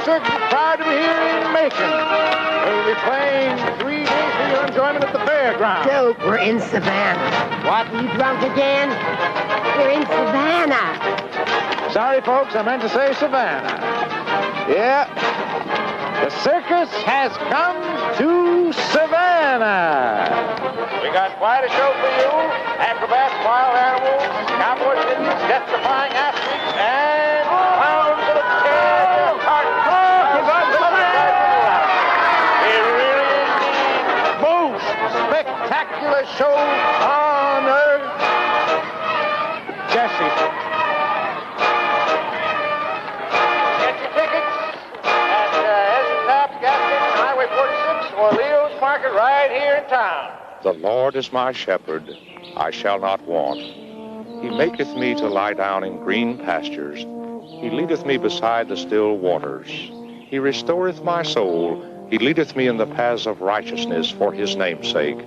circus is proud to be here in Macon. We'll be playing 3 days for your enjoyment at the fairground. Dope, we're in Savannah. What? Are you drunk again? We're in Savannah. Sorry, folks, I meant to say Savannah. Yeah. The circus has come to Savannah. We got quite a show for you. Acrobats, wild animals, cowboys, Indians, death-defying athletes, and clowns that'll tear your heart. It really is the most spectacular show on earth. Jesse. Get your tickets at Essen's Gas Station, Highway 46, or Leo's Market right here in town. The Lord is my shepherd, I shall not want. He maketh me to lie down in green pastures. He leadeth me beside the still waters. He restoreth my soul. He leadeth me in the paths of righteousness for his name's sake.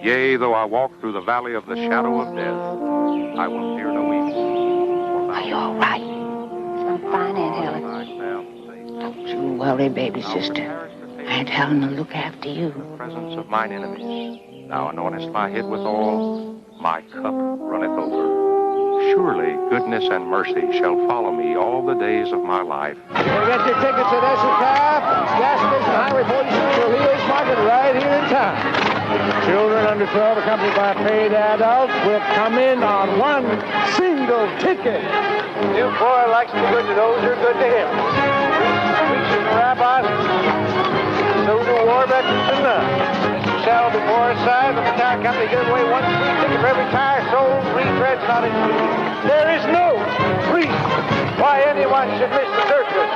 Yea, though I walk through the valley of the shadow of death, I will fear no evil. Are you all right? I'm fine, Aunt Helen. Don't you worry, baby sister. Aunt Helen will look after you. In the presence of mine enemies. Thou anointest my head with oil, my cup runneth over. Surely goodness and mercy shall follow me all the days of my life. You can get your tickets at Essen's Gas Station, Highway 46, or Leo's Market right here in town. Children under 12 accompanied by paid adults will come in on one single ticket. New boy likes to be good to those who are good to him. Preachers and rabbis, so do war veterans and nuns. Sell before his side, but the tire company gives away one free ticket for every tire sold, retreads not included. There is no reason why anyone should miss the circus.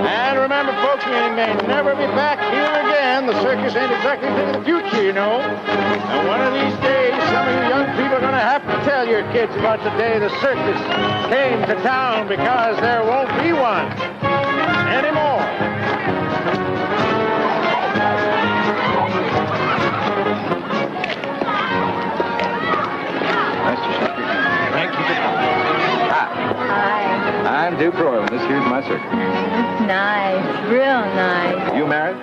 And remember, folks, we may never be back here again. The circus ain't exactly a thing of the future, you know. And one of these days, some of you young people are going to have to tell your kids about the day the circus came to town, because there won't be one anymore. Thank you. Hi. I'm Duke Royal, and this here's my circus. It's nice, real nice. You married?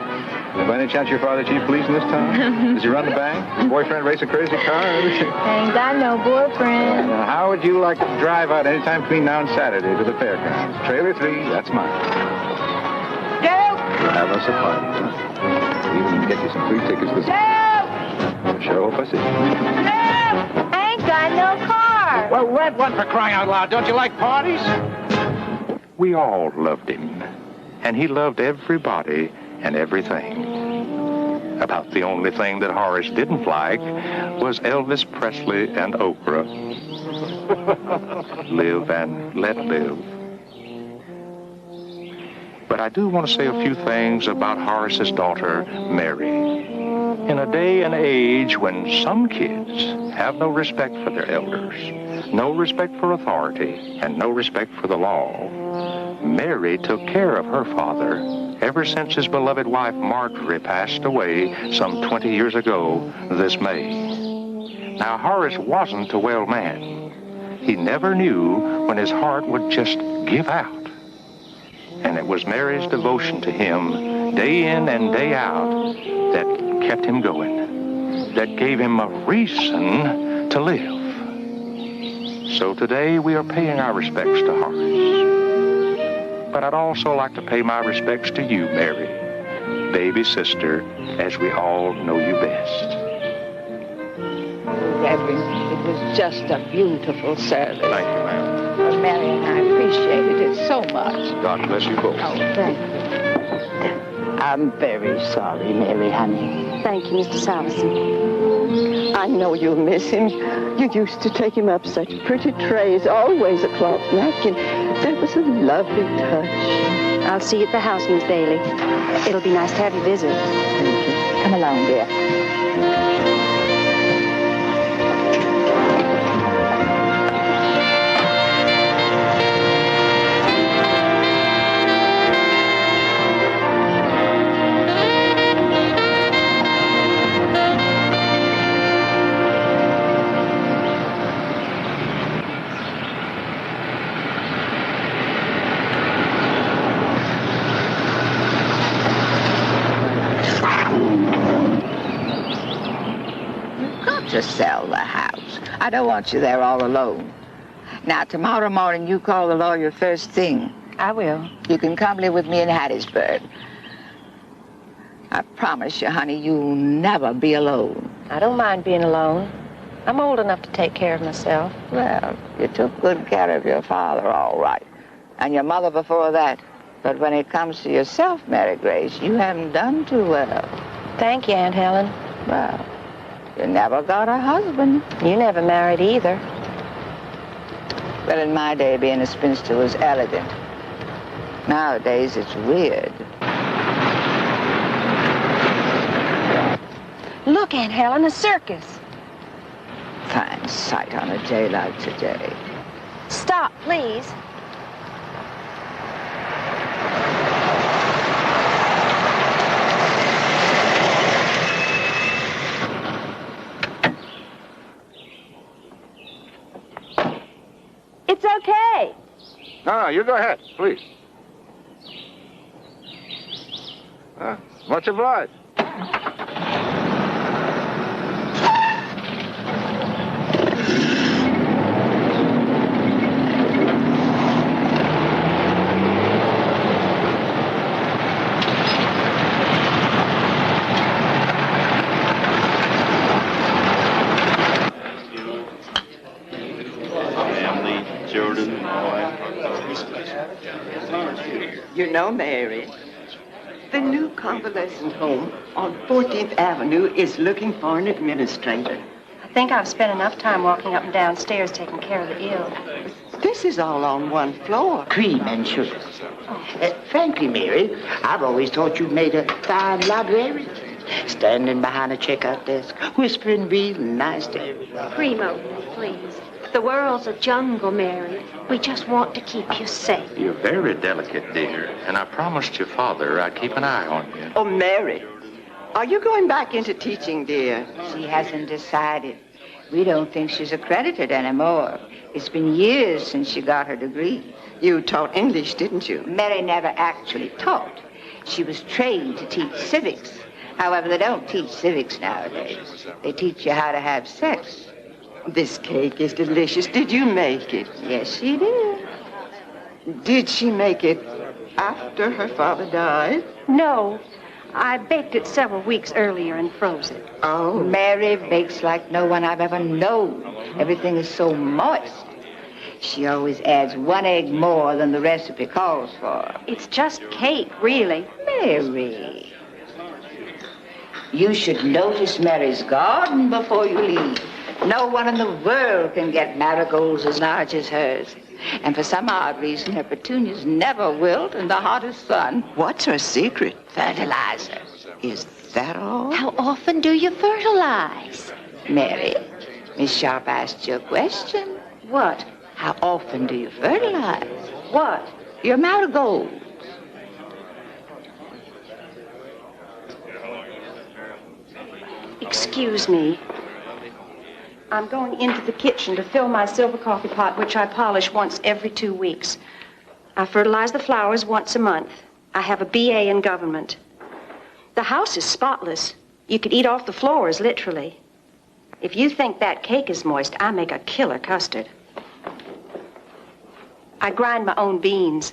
By any chance your father chief police in this town? Does he run the bank? His boyfriend race a crazy car? Ain't got no boyfriend. Now, how would you like to drive out anytime between now and Saturday to the fairgrounds? Trailer 3, that's mine. Duke! You'll have us a party, huh? We even get you some free tickets this Duke! I sure hope I see you. Duke! I ain't got no car. Well, rent one for crying out loud. Don't you like parties? We all loved him, and he loved everybody and everything. About the only thing that Horace didn't like was Elvis Presley and Oprah. Live and let live. But I do want to say a few things about Horace's daughter, Mary. In a day and age when some kids have no respect for their elders, no respect for authority, and no respect for the law, Mary took care of her father ever since his beloved wife Marjorie passed away some 20 years ago this May. Now, Horace wasn't a well man. He never knew when his heart would just give out. And it was Mary's devotion to him, day in and day out, that kept him going, that gave him a reason to live. So today we are paying our respects to Horace. But I'd also like to pay my respects to you, Mary, baby sister, as we all know you best. Reverend, it was just a beautiful service. Thank you, ma'am. Well, Mary and I appreciated it so much. God bless you both. Oh, thank you. I'm very sorry, Mary, honey. Thank you, Mr. Salverson. I know you'll miss him. You used to take him up such pretty trays, always a cloth napkin. That was a lovely touch. I'll see you at the house, Miss Bailey. It'll be nice to have you visit. Thank you. Come along, dear. to sell the house. I don't want you there all alone. Now, tomorrow morning, you call the lawyer first thing. I will. You can come live with me in Hattiesburg. I promise you, honey, you'll never be alone. I don't mind being alone. I'm old enough to take care of myself. Well, you took good care of your father, all right. And your mother before that. But when it comes to yourself, Mary Grace, you haven't done too well. Thank you, Aunt Helen. Well, you never got a husband. You never married either. Well, in my day, being a spinster was elegant. Nowadays, it's weird. Look, Aunt Helen, a circus. Fine sight on a day like today. Stop, please. It's okay. No, you go ahead, please. Much obliged. You know, Mary, the new convalescent home on 14th Avenue is looking for an administrator. I think I've spent enough time walking up and down stairs taking care of the ill. This is all on one floor. Cream and sugar. Frankly, Mary, I've always thought you made a fine librarian. Standing behind a checkout desk, whispering real nice to everybody. Primo, please. The world's a jungle, Mary. We just want to keep you safe. You're very delicate, dear, and I promised your father I'd keep an eye on you. Oh, Mary, are you going back into teaching, dear? She hasn't decided. We don't think she's accredited anymore. It's been years since she got her degree. You taught English, didn't you? Mary never actually taught. She was trained to teach civics. However, they don't teach civics nowadays. They teach you how to have sex. This cake is delicious. Did you make it? Yes, she did. Did she make it after her father died? No, I baked it several weeks earlier and froze it. Oh. Mary bakes like no one I've ever known. Everything is so moist. She always adds 1 egg more than the recipe calls for. It's just cake, really. Mary, you should notice Mary's garden before you leave. No one in the world can get marigolds as large as hers. And for some odd reason, her petunias never wilt in the hottest sun. What's her secret? Fertilizer. Is that all? How often do you fertilize? Mary, Miss Sharp asked you a question. What? How often do you fertilize? What? Your marigolds. Excuse me. I'm going into the kitchen to fill my silver coffee pot, which I polish once every 2 weeks. I fertilize the flowers once a month. I have a BA in government. The house is spotless. You could eat off the floors, literally. If you think that cake is moist, I make a killer custard. I grind my own beans.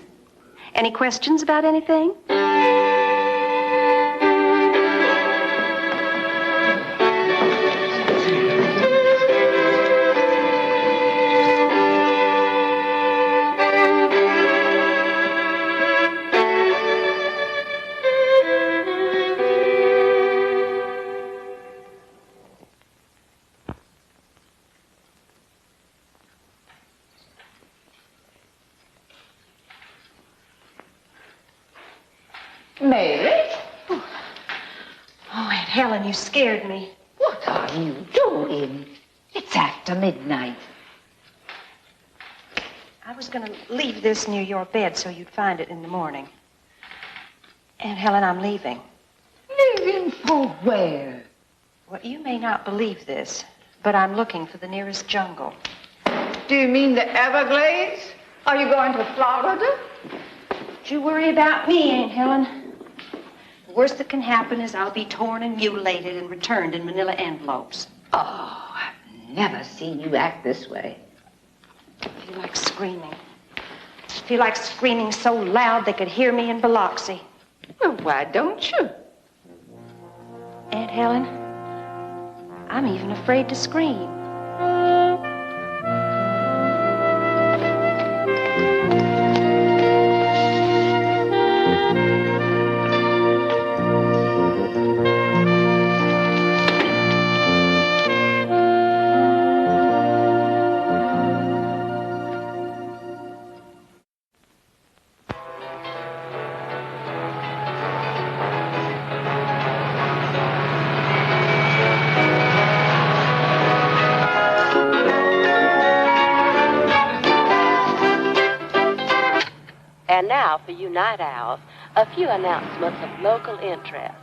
Any questions about anything? Mary? Oh, Aunt Helen, you scared me. What are you doing? It's after midnight. I was going to leave this near your bed so you'd find it in the morning. Aunt Helen, I'm leaving. Leaving for where? Well, you may not believe this, but I'm looking for the nearest jungle. Do you mean the Everglades? Are you going to Florida? Don't you worry about me, Aunt Helen. The worst that can happen is I'll be torn and mutilated and returned in manila envelopes. Oh. never seen you act this way. I feel like screaming. I feel like screaming so loud they could hear me in Biloxi. Well, why don't you? Aunt Helen, I'm even afraid to scream. And now, for you night owls, a few announcements of local interest.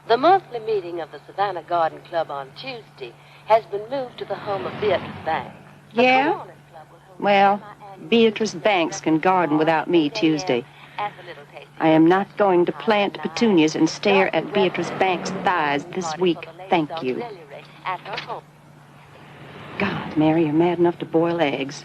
The monthly meeting of the Savannah Garden Club on Tuesday has been moved to the home of Beatrice Banks. Yeah? Well, Beatrice Banks can garden without me Tuesday. I am not going to plant petunias and stare at Beatrice Banks' thighs this week. Thank you. God, Mary, you're mad enough to boil eggs.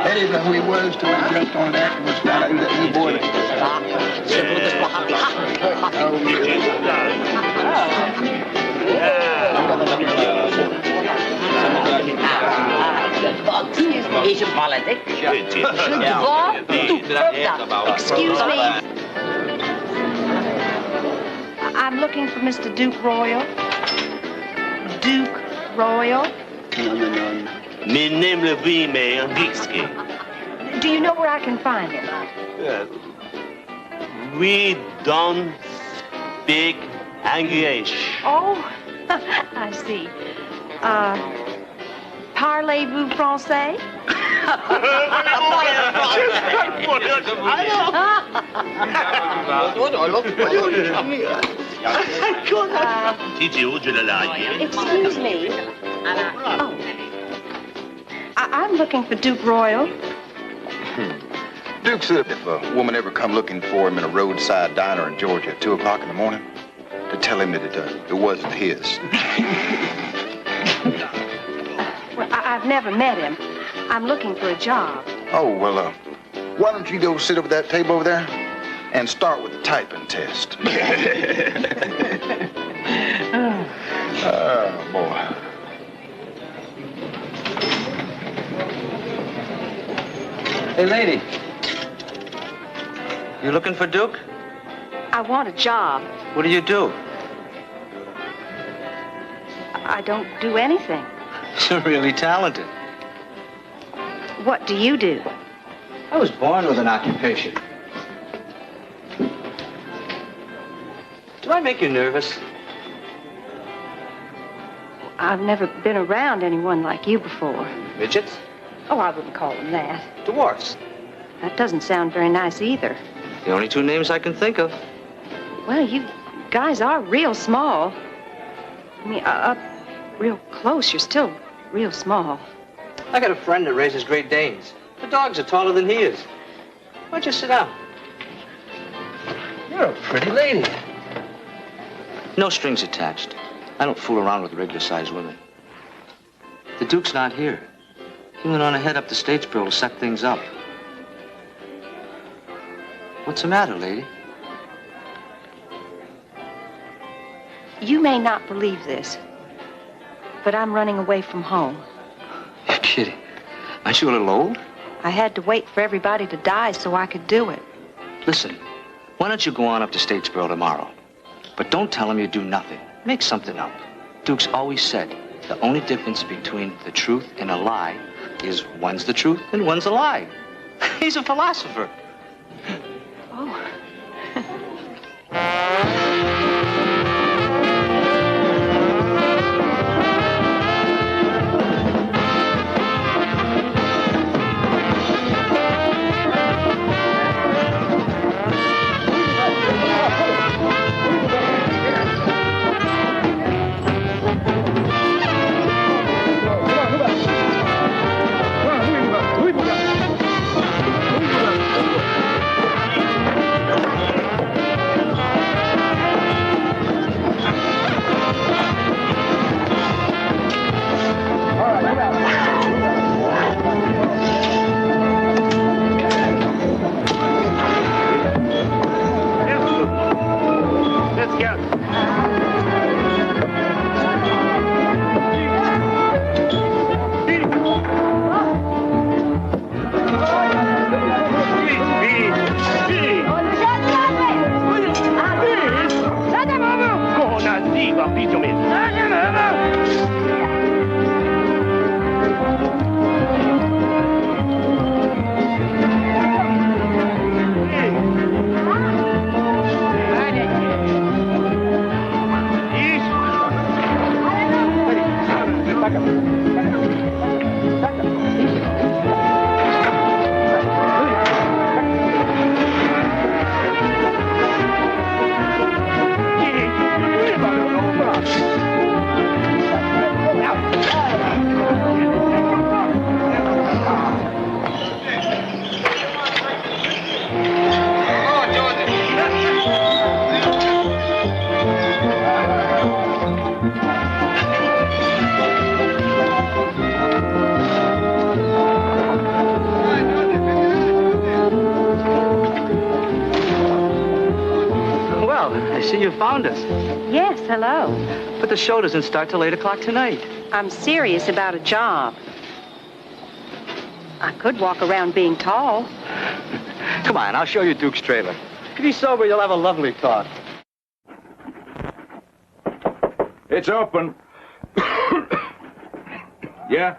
Anyway, we was till we jumped on it afterwards. Found out who that new boy is. Excuse me. Is je politic? Excuse me. I'm looking for Mr. Duke Royal. Duke Royal? No. My name le mais anglicky. Do you know where I can find him? We don't speak English. Oh, I see. Parlez-vous français? Excuse me. Oh. I'm looking for Duke Royal. Duke said if a woman ever come looking for him in a roadside diner in Georgia at 2 o'clock in the morning, to tell him that it wasn't his. Well, I've never met him. I'm looking for a job. Oh, well, why don't you go sit over that table over there and start with the typing test? Oh, boy. Hey, lady. You looking for Duke? I want a job. What do you do? I don't do anything. You're really talented. What do you do? I was born with an occupation. Do I make you nervous? I've never been around anyone like you before. Midgets? Oh, I wouldn't call them that. Dwarfs? That doesn't sound very nice either. The only two names I can think of. Well, you guys are real small. I mean, up real close, you're still real small. I got a friend that raises Great Danes. The dogs are taller than he is. Why don't you sit down? You're a pretty lady. No strings attached. I don't fool around with regular-sized women. The Duke's not here. He went on ahead up to Statesboro to set things up. What's the matter, lady? You may not believe this, but I'm running away from home. You're kidding. Aren't you a little old? I had to wait for everybody to die so I could do it. Listen, why don't you go on up to Statesboro tomorrow? But don't tell him you do nothing. Make something up. Duke's always said the only difference between the truth and a lie is one's the truth and one's a lie. He's a philosopher. Oh. You found us. Yes, hello. But the show doesn't start till 8 o'clock tonight. I'm serious about a job. I could walk around being tall. Come on, I'll show you Duke's trailer. If he's sober, you'll have a lovely talk. It's open. Yeah?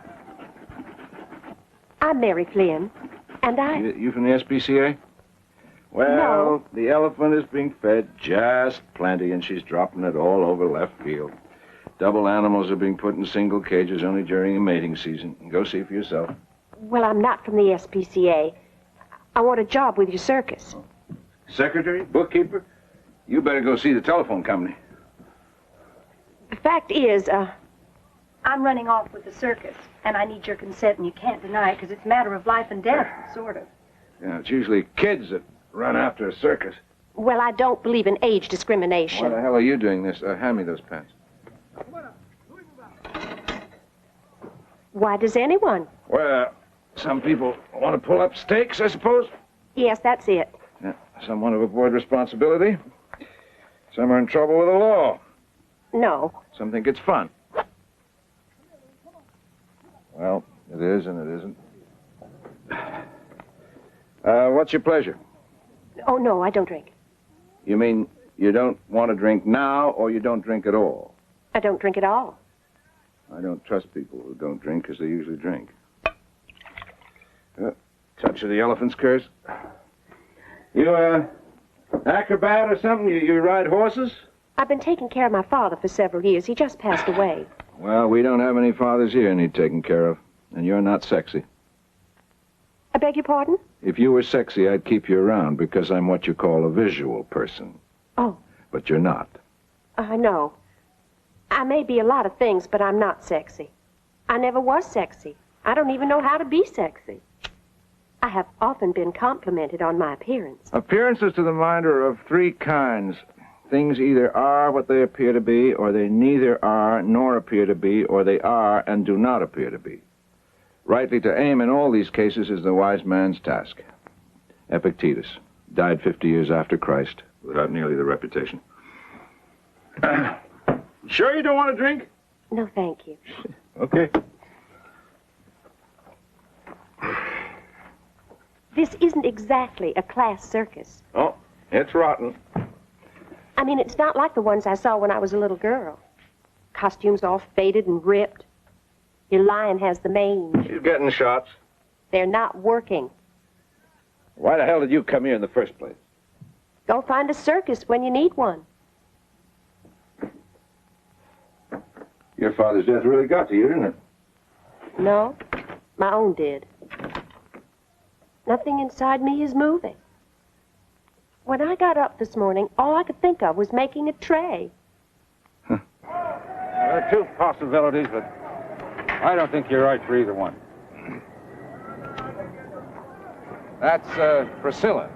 I'm Mary Flynn, and I... You from the SPCA? Well, No. The elephant is being fed just plenty, and she's dropping it all over left field. Double animals are being put in single cages only during the mating season. Go see for yourself. Well, I'm not from the SPCA. I want a job with your circus. Secretary? Bookkeeper? You better go see the telephone company. The fact is, I'm running off with the circus, and I need your consent, and you can't deny it because it's a matter of life and death, sort of. Yeah, it's usually kids that run after a circus. well, I don't believe in age discrimination. Why the hell are you doing this? Hand me those pens. Why does anyone? Well, some people want to pull up stakes, I suppose. Yes, that's it. Yeah, some want to avoid responsibility. Some are in trouble with the law. No. Some think it's fun. Well, it is and it isn't. What's your pleasure? Oh, no, I don't drink. You mean you don't want to drink now, or you don't drink at all? I don't drink at all. I don't trust people who don't drink because they usually drink. Touch of the elephant's curse. You, acrobat or something? You ride horses? I've been taking care of my father for several years. He just passed away. Well, we don't have any fathers here need taken care of. And you're not sexy. I beg your pardon? If you were sexy, I'd keep you around because I'm what you call a visual person. Oh. But you're not. I know. I may be a lot of things, but I'm not sexy. I never was sexy. I don't even know how to be sexy. I have often been complimented on my appearance. Appearances to the mind are of three kinds. Things either are what they appear to be, or they neither are nor appear to be, or they are and do not appear to be. Rightly to aim in all these cases is the wise man's task. Epictetus. Died 50 years after Christ, without nearly the reputation. Sure you don't want a drink? No, thank you. Okay. This isn't exactly a class circus. Oh, it's rotten. I mean, it's not like the ones I saw when I was a little girl. Costumes all faded and ripped. Your lion has the mange. He's getting shots. They're not working. Why the hell did you come here in the first place? Go find a circus when you need one. Your father's death really got to you, didn't it? No, my own did. Nothing inside me is moving. When I got up this morning, all I could think of was making a tray. There are two possibilities, but I don't think you're right for either one. That's Priscilla.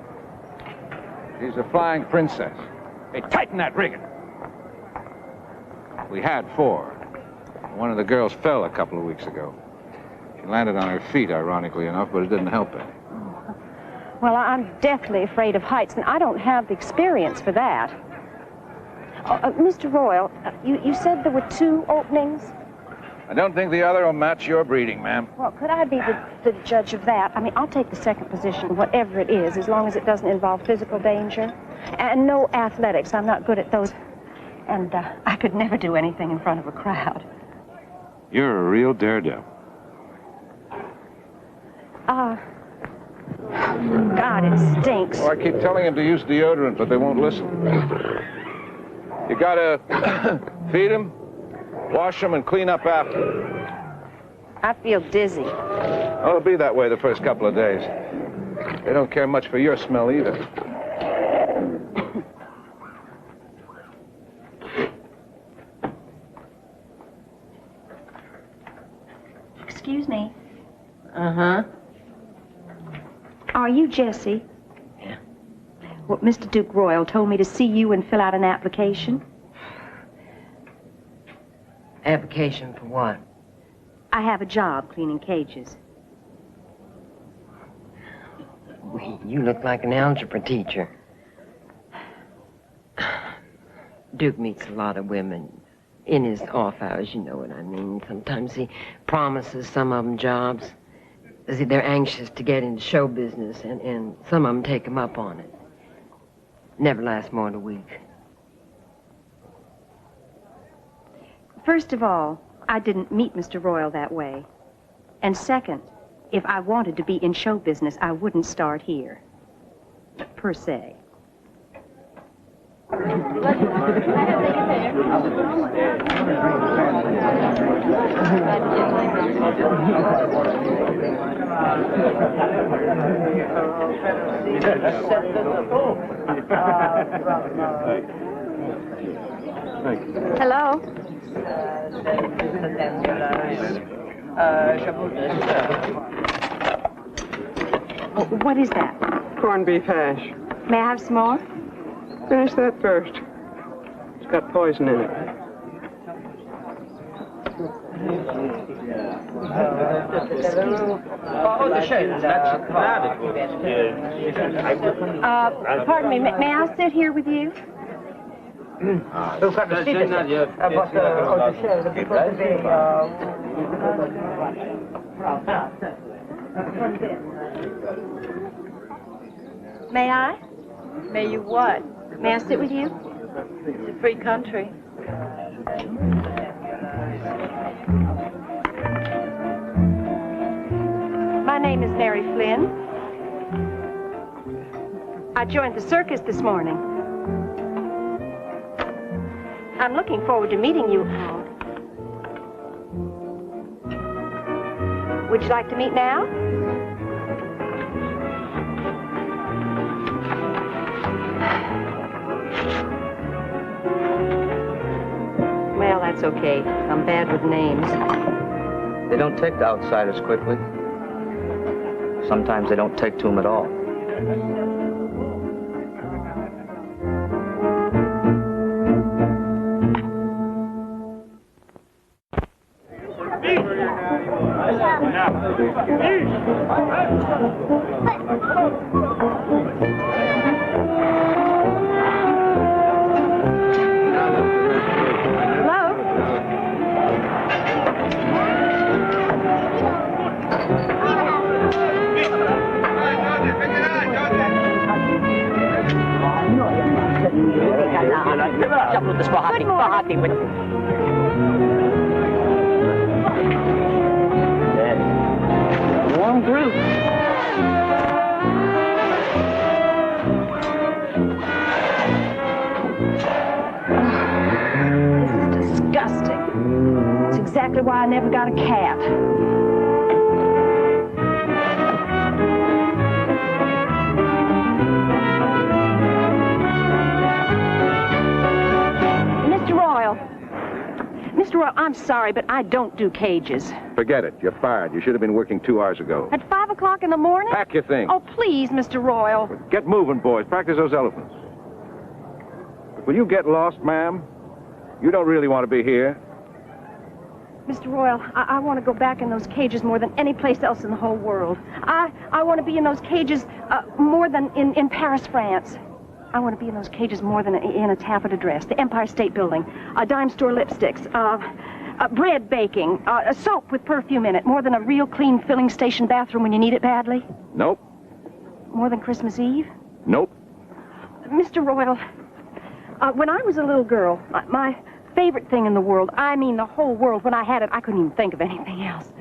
She's a flying princess. Hey, tighten that rigging. We had 4. One of the girls fell a couple of weeks ago. She landed on her feet, ironically enough, but it didn't help any. Well, I'm deathly afraid of heights, and I don't have the experience for that. Mr. Royal, you said there were 2 openings? I don't think the other will match your breeding, ma'am. Well, could I be the judge of that? I mean, I'll take the second position, whatever it is, as long as it doesn't involve physical danger. And no athletics. I'm not good at those. And I could never do anything in front of a crowd. You're a real daredevil. God, it stinks. Oh, I keep telling him to use deodorant, but they won't listen. You gotta feed him, wash him, and clean up after. I feel dizzy. Well, it'll be that way the first couple of days. They don't care much for your smell either. Excuse me. Uh-huh. Are you Jessie? Yeah. Well, Mr. Duke Royal told me to see you and fill out an application. Application for what? I have a job cleaning cages. You look like an algebra teacher. Duke meets a lot of women in his off hours, you know what I mean. Sometimes he promises some of them jobs. They're anxious to get into show business, and some of them take him up on it. Never lasts more than a week. First of all, I didn't meet Mr. Royal that way. And second, if I wanted to be in show business, I wouldn't start here. Per se. Hello? What is that? Corned beef hash. May I have some more? Finish that first. It's got poison in it. Pardon me, may I sit here with you? May I? May you what? May I sit with you? It's a free country. My name is Mary Flynn. I joined the circus this morning. I'm looking forward to meeting you all. Would you like to meet now? Well, that's okay. I'm bad with names. They don't take to outsiders quickly. Sometimes they don't take to them at all. Jump with the straw hockey. Straw hockey with warm group. This is disgusting. It's exactly why I never got a cat. Mr. Royal, I'm sorry, but I don't do cages. Forget it. You're fired. You should have been working 2 hours ago. At 5 o'clock in the morning? Pack your things. Oh, please, Mr. Royal. Get moving, boys. Practice those elephants. But will you get lost, ma'am? You don't really want to be here. Mr. Royal, I want to go back in those cages more than any place else in the whole world. I want to be in those cages more than in Paris, France. I want to be in those cages more than in a taffeta dress, the Empire State Building, dime store lipsticks, bread baking, soap with perfume in it, more than a real clean filling station bathroom when you need it badly. Nope. More than Christmas Eve? Nope. Mr. Royal, when I was a little girl, my favorite thing in the world, I mean the whole world, when I had it, I couldn't even think of anything else,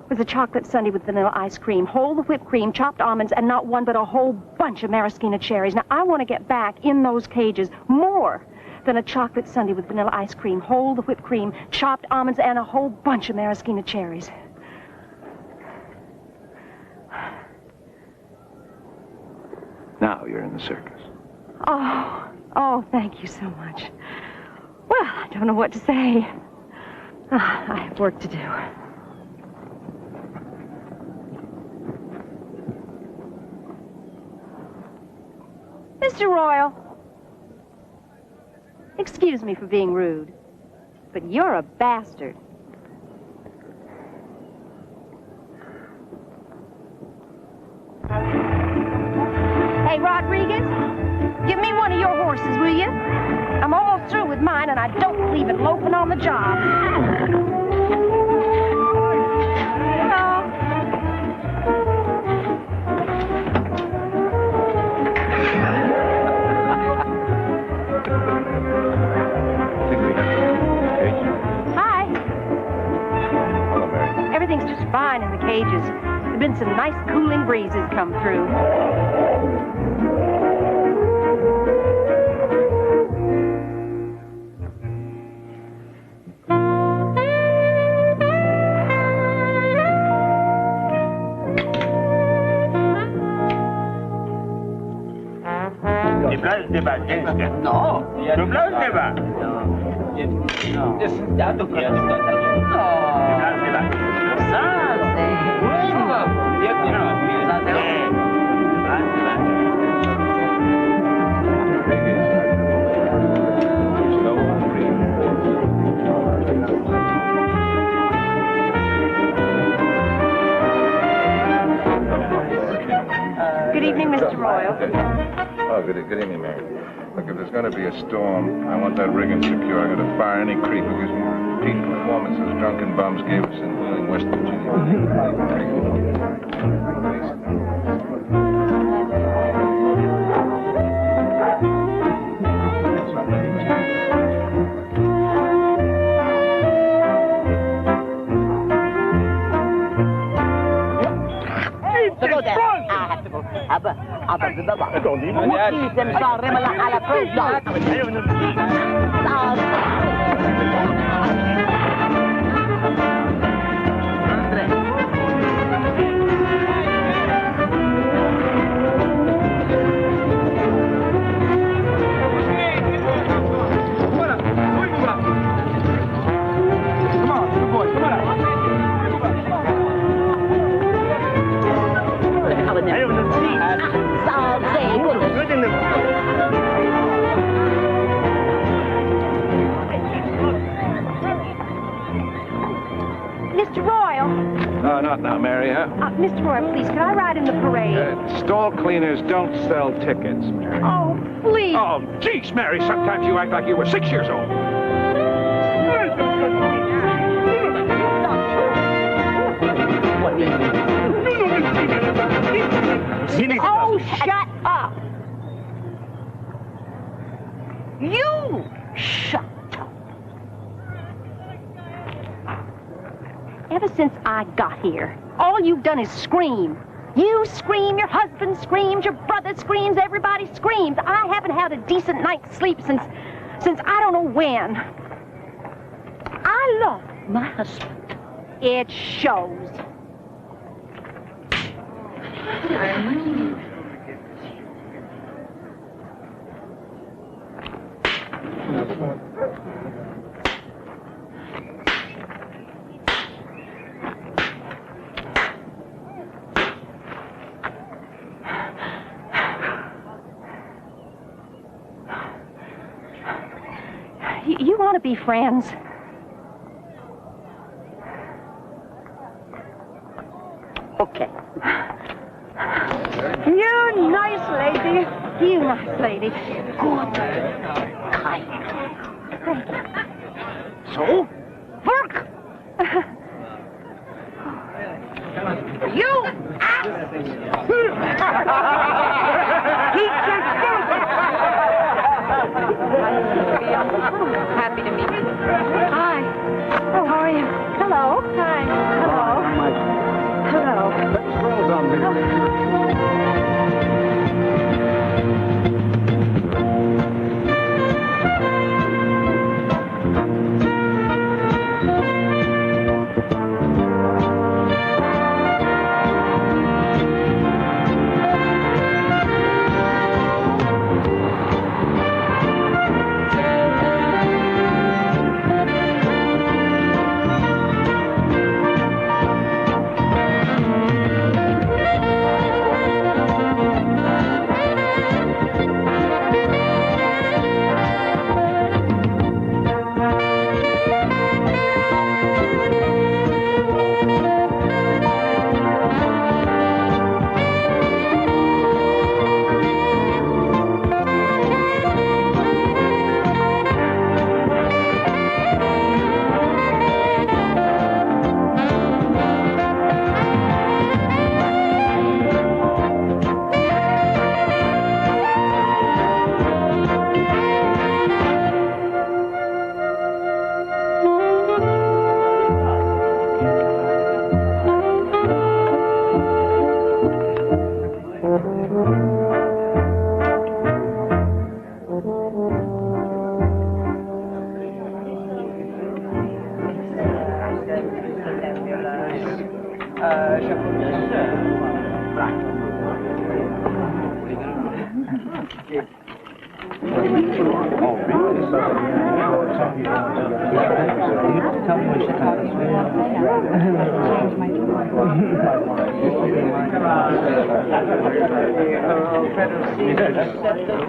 was a chocolate sundae with vanilla ice cream, whole whipped cream, chopped almonds, and not one but a whole bunch of maraschino cherries. Now, I want to get back in those cages more than a chocolate sundae with vanilla ice cream, whole whipped cream, chopped almonds, and a whole bunch of maraschino cherries. Now you're in the circus. Oh, thank you so much. Well, I don't know what to say. I have work to do. Mr. Royal, excuse me for being rude, but you're a bastard. Hey, Rodriguez, give me one of your horses, will you? I'm almost through with mine, and I don't leave it loafing on the job. Everything's just fine in the cages. There've been some nice cooling breezes come through. Good evening, Mr. Royal. Oh, good evening, Mary. Look, if there's going to be a storm, I want that rigging secure. I'm going to fire any creep who gives more repeat performances drunken bums gave us in Wheeling, West Virginia. To go there, I have to go. Mr. Royal. No, not now, Mary, huh? Mr. Royal, please, can I ride in the parade? Stall cleaners don't sell tickets, Mary. Oh, please. Oh, geez, Mary, sometimes you act like you were 6 years old. Oh, shut up! You! ever since I got here, all you've done is scream. You scream, your husband screams, your brother screams, everybody screams. I haven't had a decent night's sleep since I don't know when. I love my husband. It shows. You want to be friends? Okay. You nice lady. You nice lady. Good. Kind. Thank you. So? Work! You ass! Happy to meet you. Hi. Oh, how are you? Hello. Hi. Hello. Hello. Let's roll down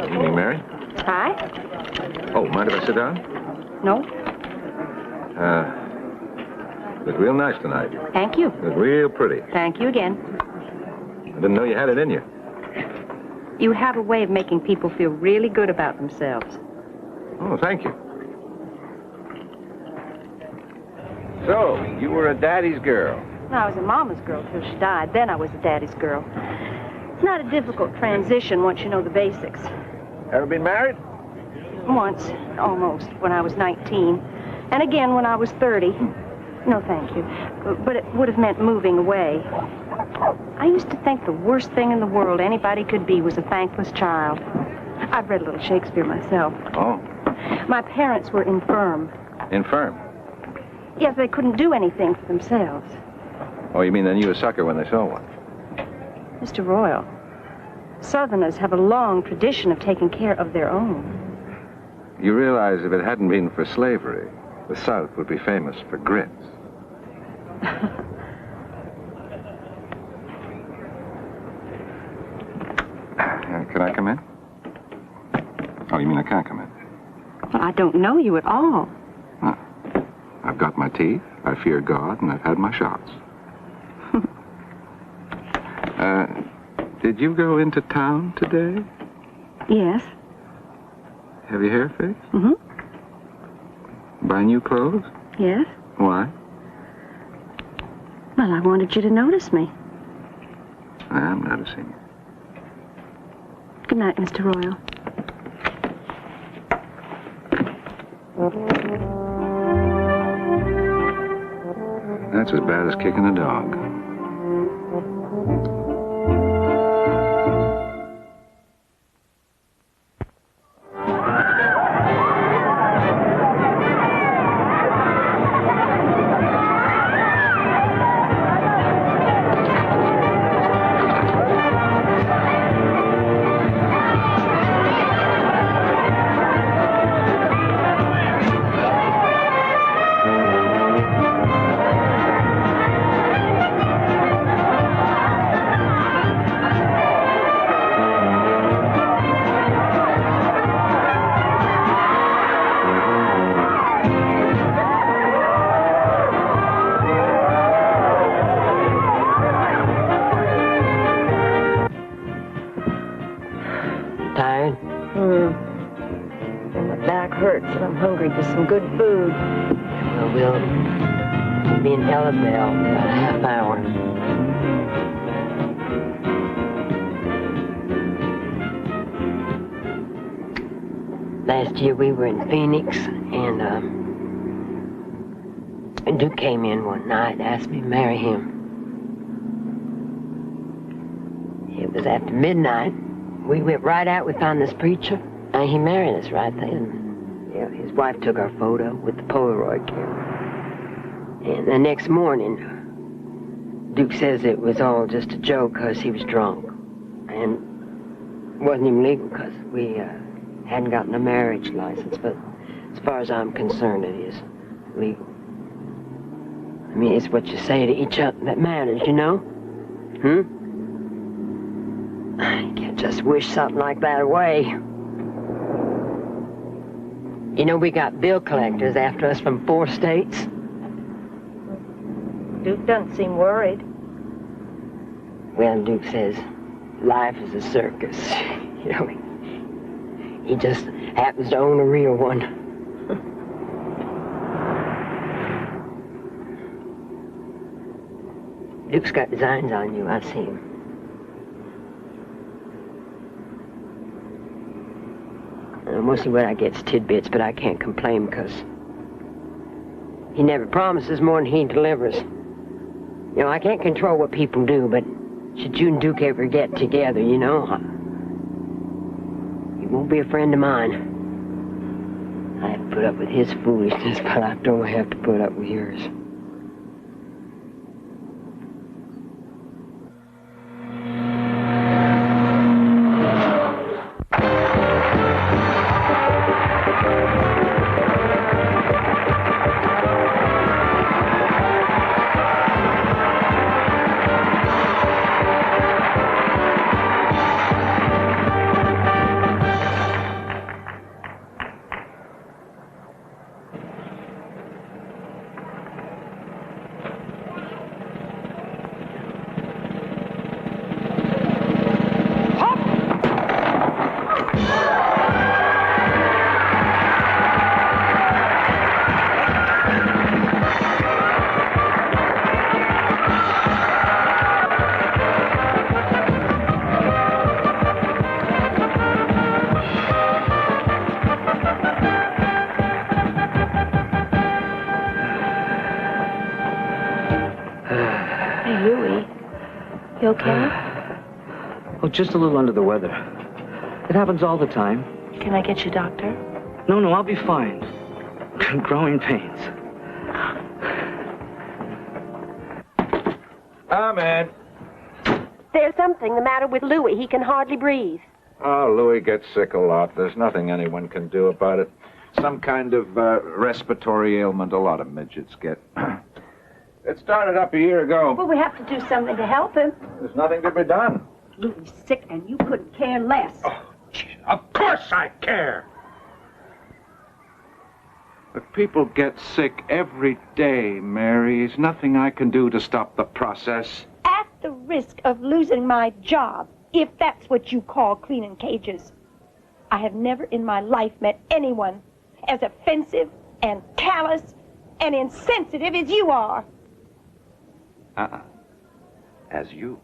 Evening, Mary. Hi. Oh, mind if I sit down? No. Look real nice tonight. Thank you. Look real pretty. Thank you again. I didn't know you had it in you. You have a way of making people feel really good about themselves. Oh, thank you. So, you were a daddy's girl. I was a mama's girl till she died. Then I was a daddy's girl. It's not a difficult transition once you know the basics. Ever been married? Once, almost, when I was 19. And again when I was 30. No, thank you. But it would have meant moving away. I used to think the worst thing in the world anybody could be was a thankless child. I've read a little Shakespeare myself. Oh. My parents were infirm. Infirm? Yes, they couldn't do anything for themselves. Oh, you mean they knew a sucker when they saw one? Mr. Royal, Southerners have a long tradition of taking care of their own. You realize if it hadn't been for slavery, the South would be famous for grits. Can I come in? Oh, you mean I can't come in? Well, I don't know you at all. Huh. I've got my teeth, I fear God, and I've had my shots. Did you go into town today? Yes. Have your hair fixed? Mm-hmm. Buy new clothes? Yes. Why? Well, I wanted you to notice me. I'm noticing you. Good night, Mr. Royal. That's as bad as kicking a dog. And I'm hungry for some good food. Well, we'll be in Ellisville in about a half hour. Last year we were in Phoenix, and Duke came in one night and asked me to marry him. It was after midnight. We went right out. We found this preacher, and he married us right then. Yeah, his wife took our photo with the Polaroid camera. And the next morning, Duke says it was all just a joke because he was drunk. And it wasn't even legal because we hadn't gotten a marriage license. But as far as I'm concerned, it is legal. I mean, it's what you say to each other that matters, you know? You can't just wish something like that away. You know, we got bill collectors after us from 4 states. Duke doesn't seem worried. Well, Duke says life is a circus. You know, he just happens to own a real one. Duke's got designs on you, I've seen him. Mostly what I get's tidbits, but I can't complain because he never promises more than he delivers. You know, I can't control what people do, but should you and Duke ever get together, you know, he won't be a friend of mine. I have to put up with his foolishness, but I don't have to put up with yours. You okay? Oh, just a little under the weather. It happens all the time. Can I get you, doctor? No, I'll be fine. Growing pains. Ahmed. There's something the matter with Louis. He can hardly breathe. Oh, Louis gets sick a lot. There's nothing anyone can do about it. Some kind of respiratory ailment a lot of midgets get. It started up a year ago. Well, we have to do something to help him. There's nothing to be done. Louis sick, and you couldn't care less. Oh, geez, of course I care. But people get sick every day, Mary. There's nothing I can do to stop the process. At the risk of losing my job, if that's what you call cleaning cages, I have never in my life met anyone as offensive and callous and insensitive as you are. As you.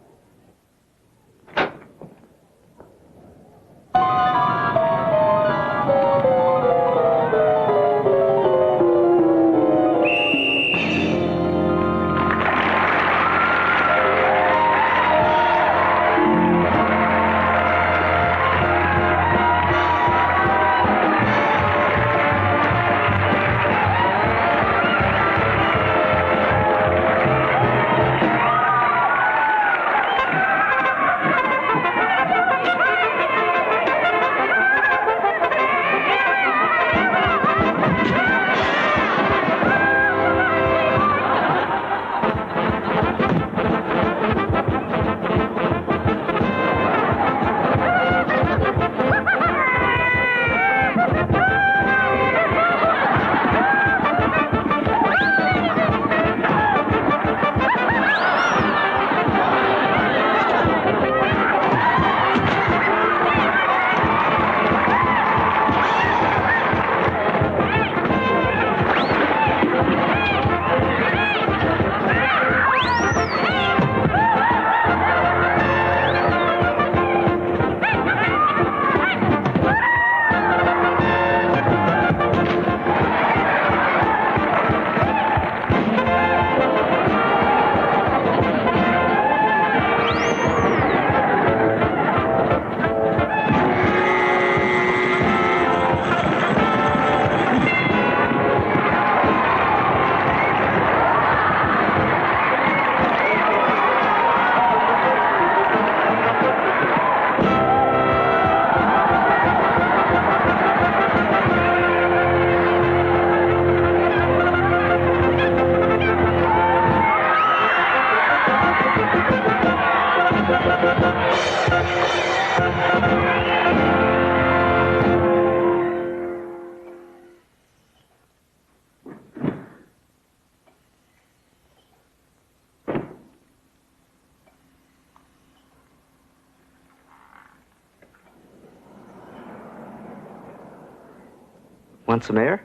Want some air?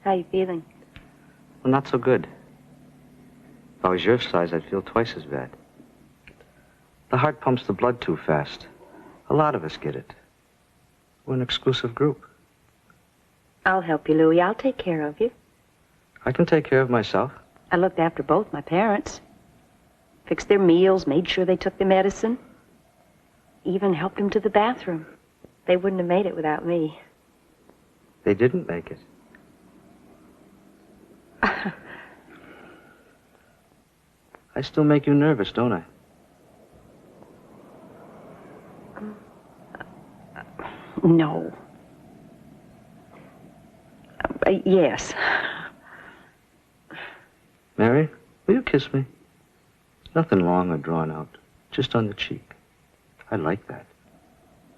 How you feeling? Well, not so good. If I was your size, I'd feel twice as bad. The heart pumps the blood too fast. A lot of us get it. We're an exclusive group. I'll help you, Louie. I'll take care of you. I can take care of myself. I looked after both my parents. Fixed their meals, made sure they took their medicine. Even helped them to the bathroom. They wouldn't have made it without me. They didn't make it. I still make you nervous, don't I? No. Yes. Mary, will you kiss me? Nothing long or drawn out. Just on the cheek. I like that.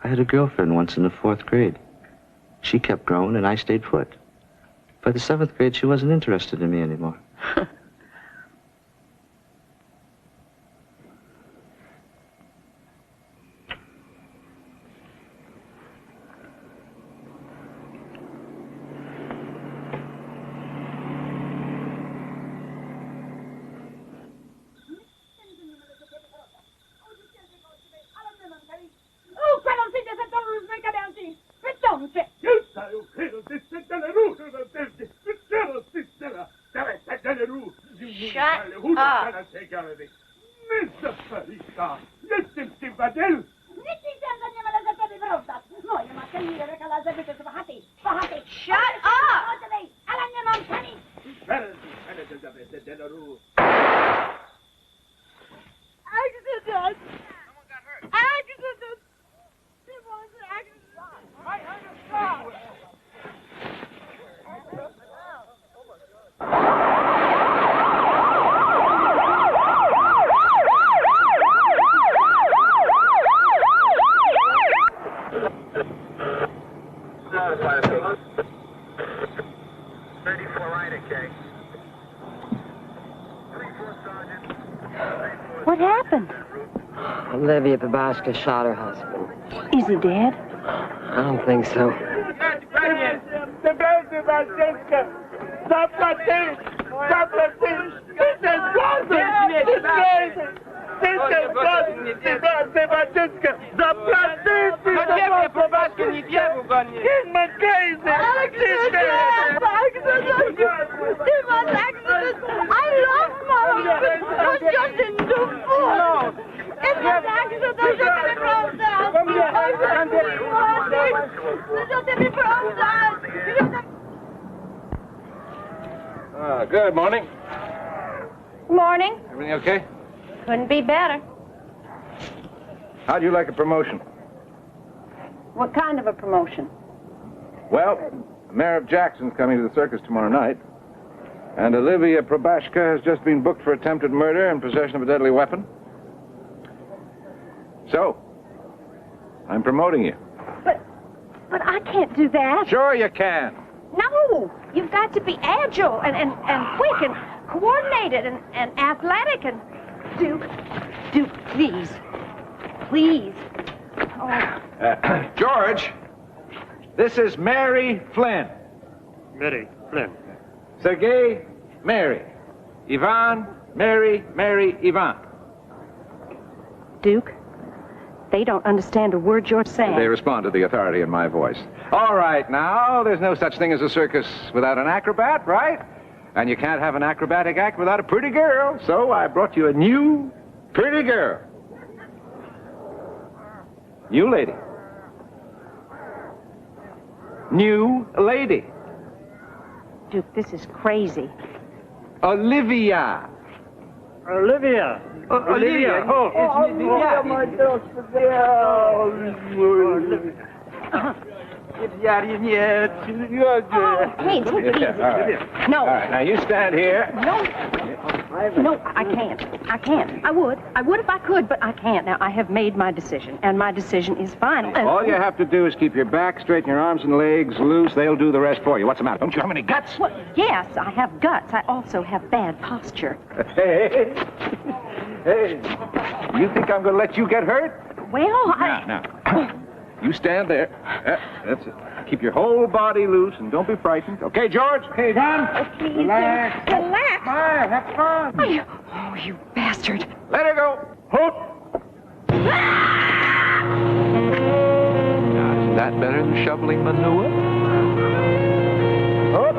I had a girlfriend once in the 4th grade. She kept growing and I stayed put. By the 7th grade, she wasn't interested in me anymore. What happened? Olivia Babashka shot her husband. Is he dead? I don't think so. Good morning. Morning. Everything okay? Couldn't be better. How'd you like a promotion? What kind of a promotion? Well, Mayor of Jackson's coming to the circus tomorrow night. And Olivia Probashka has just been booked for attempted murder and possession of a deadly weapon. So, I'm promoting you. But I can't do that. Sure you can. No, you've got to be agile and quick and coordinated and athletic and Duke, please. Please. Oh. George, this is Mary Flynn. Mary Flynn. Sergei, Mary. Ivan, Mary, Ivan. Duke, they don't understand a word you're saying. They respond to the authority in my voice. All right, now, there's no such thing as a circus without an acrobat, right? And you can't have an acrobatic act without a pretty girl, so I brought you a new pretty girl. New lady. New lady. Duke, this is crazy. Olivia. Olivia. Olivia. Oh, it's me. Yeah. My Hey, take it easy. All right. No. All right, now you stand here. No, I can't. I would if I could, but I can't. Now, I have made my decision, and my decision is final. All you have to do is keep your back straight and your arms and legs loose. They'll do the rest for you. What's the matter? Don't you have any guts? Well, yes, I have guts. I also have bad posture. Hey. You think I'm going to let you get hurt? Well, Now. You stand there. That's it. keep your whole body loose and don't be frightened. Okay, George? Okay, John? Oh, please, Relax. Relax. Smile. Have fun. Oh, you bastard. Let her go. Hoot. Now, isn't that better than shoveling manure? Hoot.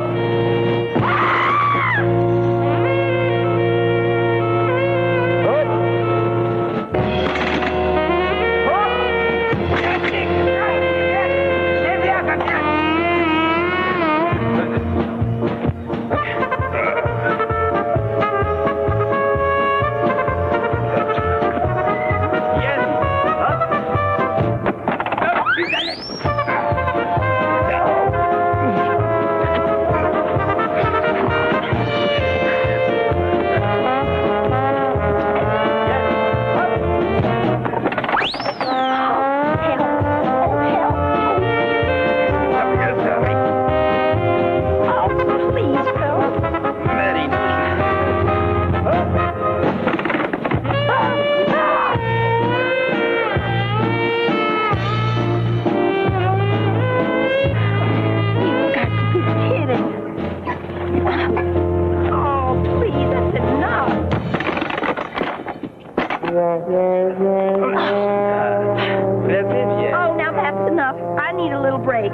Oh, now that's enough. I need a little break.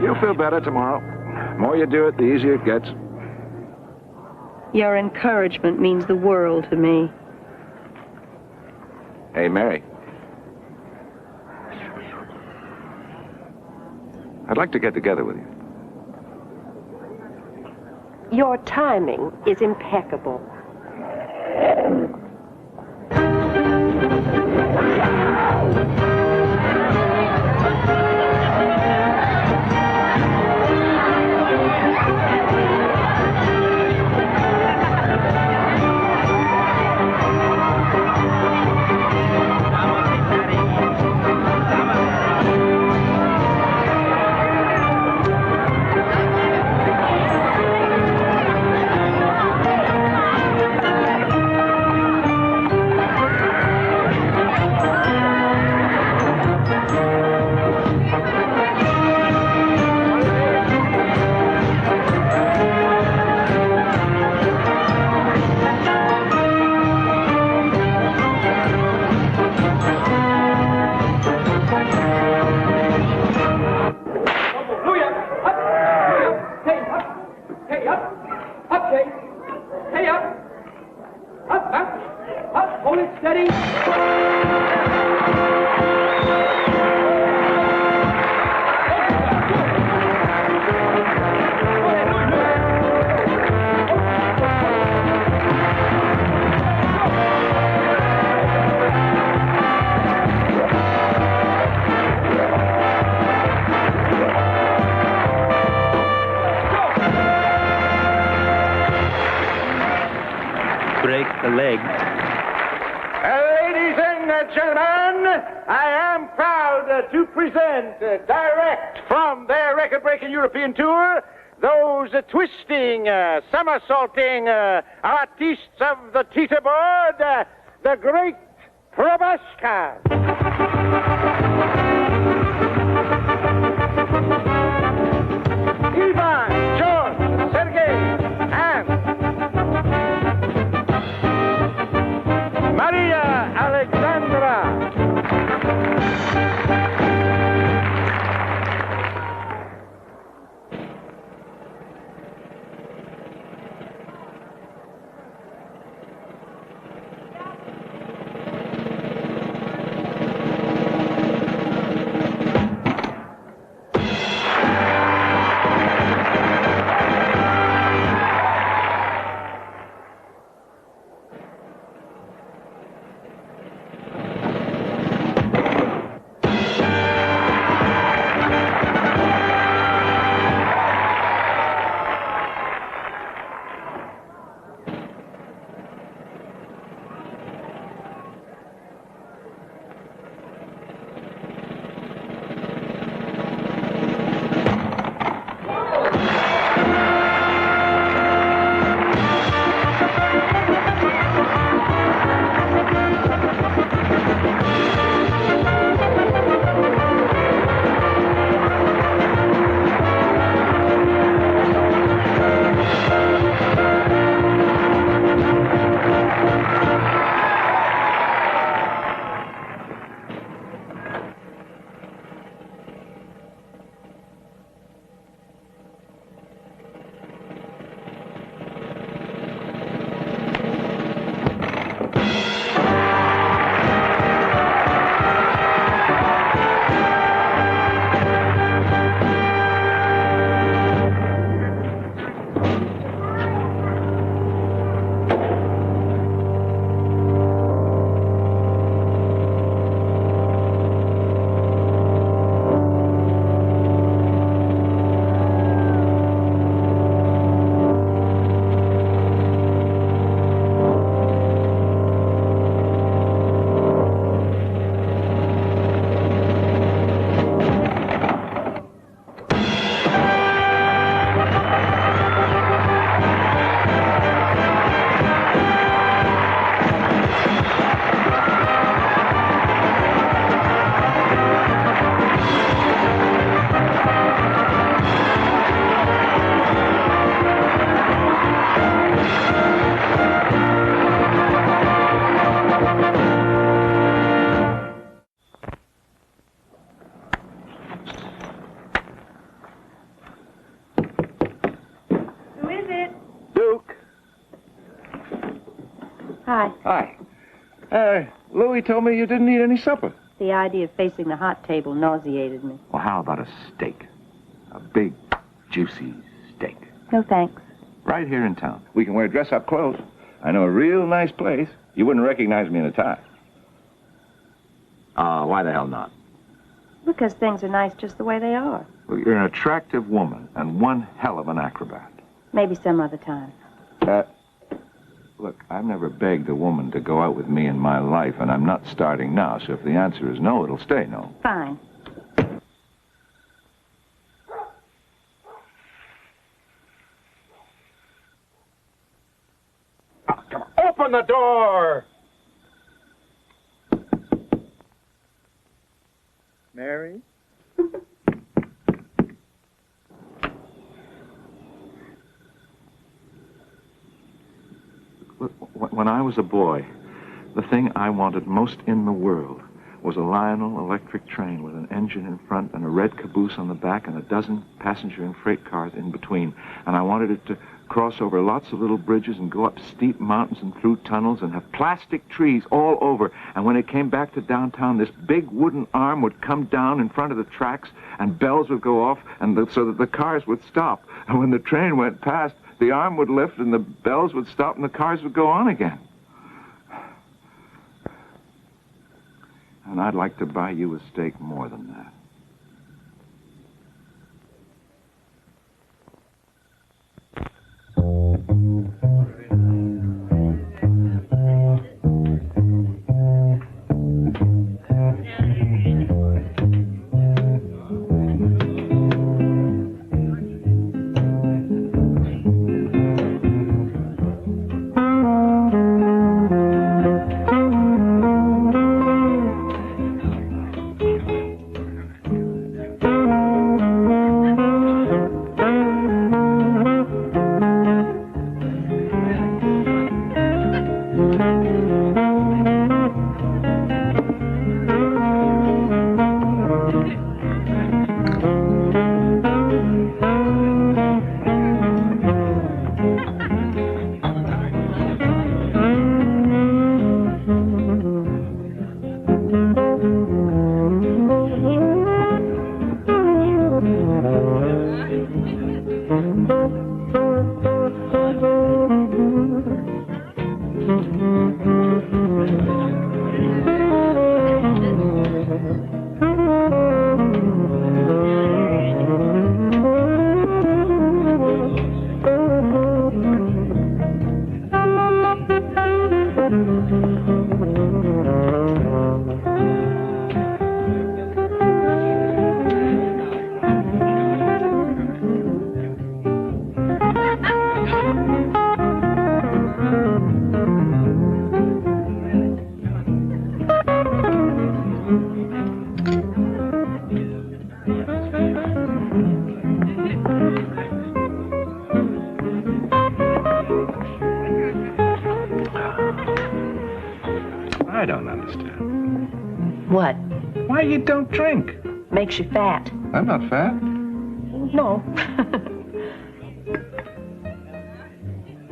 You'll feel better tomorrow. The more you do it, the easier it gets. Your encouragement means the world to me. Hey, Mary. I'd like to get together with you. Your timing is impeccable. Break the leg. Ladies and gentlemen, I am proud to present direct from their record-breaking European tour those twisting, somersaulting artistes of the theater board, the great Probashkas. Ivan, George, Sergei, and Maria Alexandra. Hi. Hi. Louie told me you didn't eat any supper. The idea of facing the hot table nauseated me. Well, how about a steak? A big, juicy steak. No thanks. Right here in town. We can wear dress-up clothes. I know a real nice place. You wouldn't recognize me in a tie. Why the hell not? Because things are nice just the way they are. Well, you're an attractive woman and one hell of an acrobat. Maybe some other time. Look, I've never begged a woman to go out with me in my life, and I'm not starting now, so if the answer is no, it'll stay no. Fine. Oh, come on, open the door! Mary? When I was a boy, the thing I wanted most in the world was a Lionel electric train with an engine in front and a red caboose on the back and a dozen passenger and freight cars in between. And I wanted it to cross over lots of little bridges and go up steep mountains and through tunnels and have plastic trees all over. And when it came back to downtown, this big wooden arm would come down in front of the tracks and bells would go off so that the cars would stop. And when the train went past, the arm would lift and the bells would stop and the cars would go on again. And I'd like to buy you a steak more than that. I don't understand. What? Why you don't drink? Makes you fat. I'm not fat. No.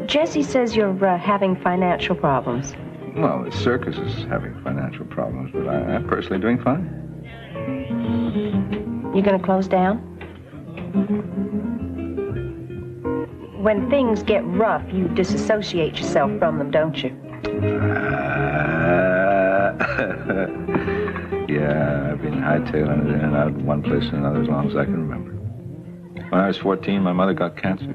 Jesse says you're having financial problems. Well, the circus is having financial problems, but I'm personally doing fine. You gonna close down? When things get rough, you disassociate yourself from them, don't you? Yeah, I've been hightailing it in and out of one place and another as long as I can remember. When I was 14, my mother got cancer.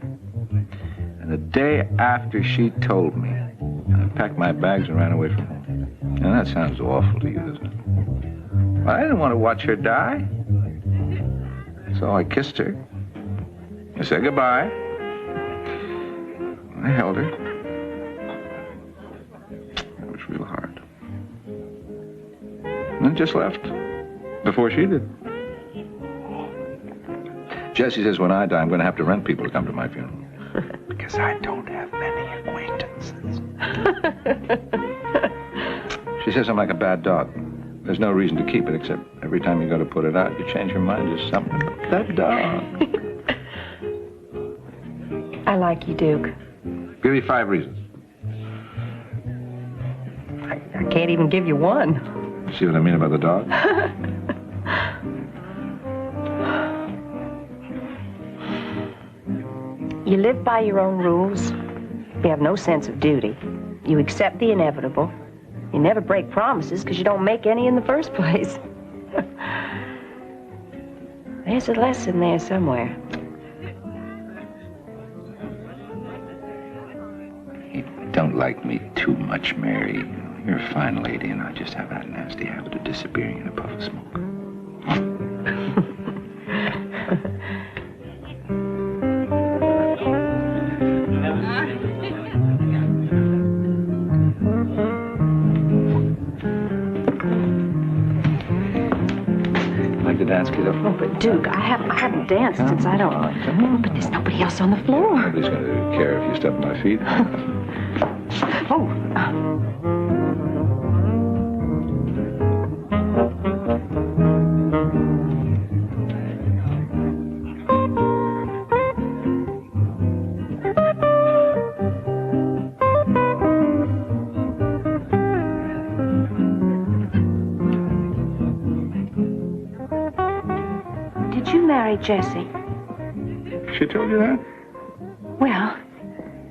And the day after she told me, I packed my bags and ran away from home. And that sounds awful to you, doesn't it? Well, I didn't want to watch her die. So I kissed her. I said goodbye. I held her. It was real hard. And then just left before she did. Jesse says when I die, I'm going to have to rent people to come to my funeral. Because I don't have many acquaintances. She says I'm like a bad dog. There's no reason to keep it, except every time you go to put it out, you change your mind. There's something about that dog. I like you, Duke. Give me 5 reasons. I can't even give you one. See what I mean about the dog? You live by your own rules. You have no sense of duty. You accept the inevitable. You never break promises because you don't make any in the first place. There's a lesson there somewhere. You don't like me too much, Mary. You're a fine lady, and I just have that nasty habit of disappearing in a puff of smoke. Like to dance, kiddo? Oh, but Duke, I haven't danced since I don't... But there's nobody else on the floor. Nobody's going to care if you step on my feet. Oh. Did you marry Jessie? She told you that? Well,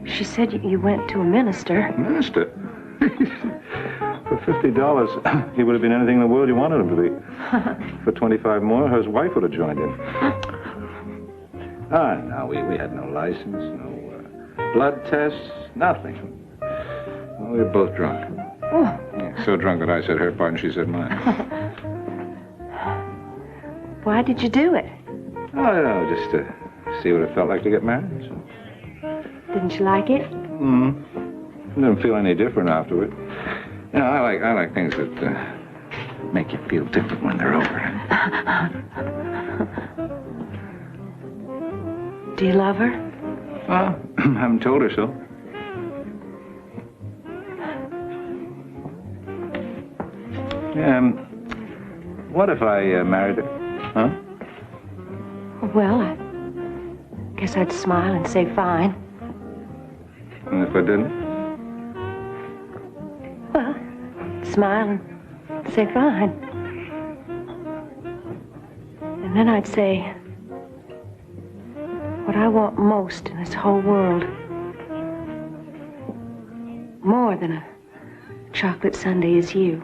she said you went to a minister. Minister? For $50, he would have been anything in the world you wanted him to be. For 25 more, his wife would have joined in. No, we had no license, no blood tests, nothing. Well, we were both drunk. Oh. Yeah, so drunk that I said her part and she said mine. Why did you do it? Oh, just to see what it felt like to get married. So. Didn't you like it? Didn't feel any different afterward. You know, I like things that make you feel different when they're over. Do you love her? Well, I haven't told her so. What if I married her? Huh? Well, I guess I'd smile and say fine. And if I didn't? Well, smile and say fine. And then I'd say, what I want most in this whole world, more than a chocolate sundae, is you.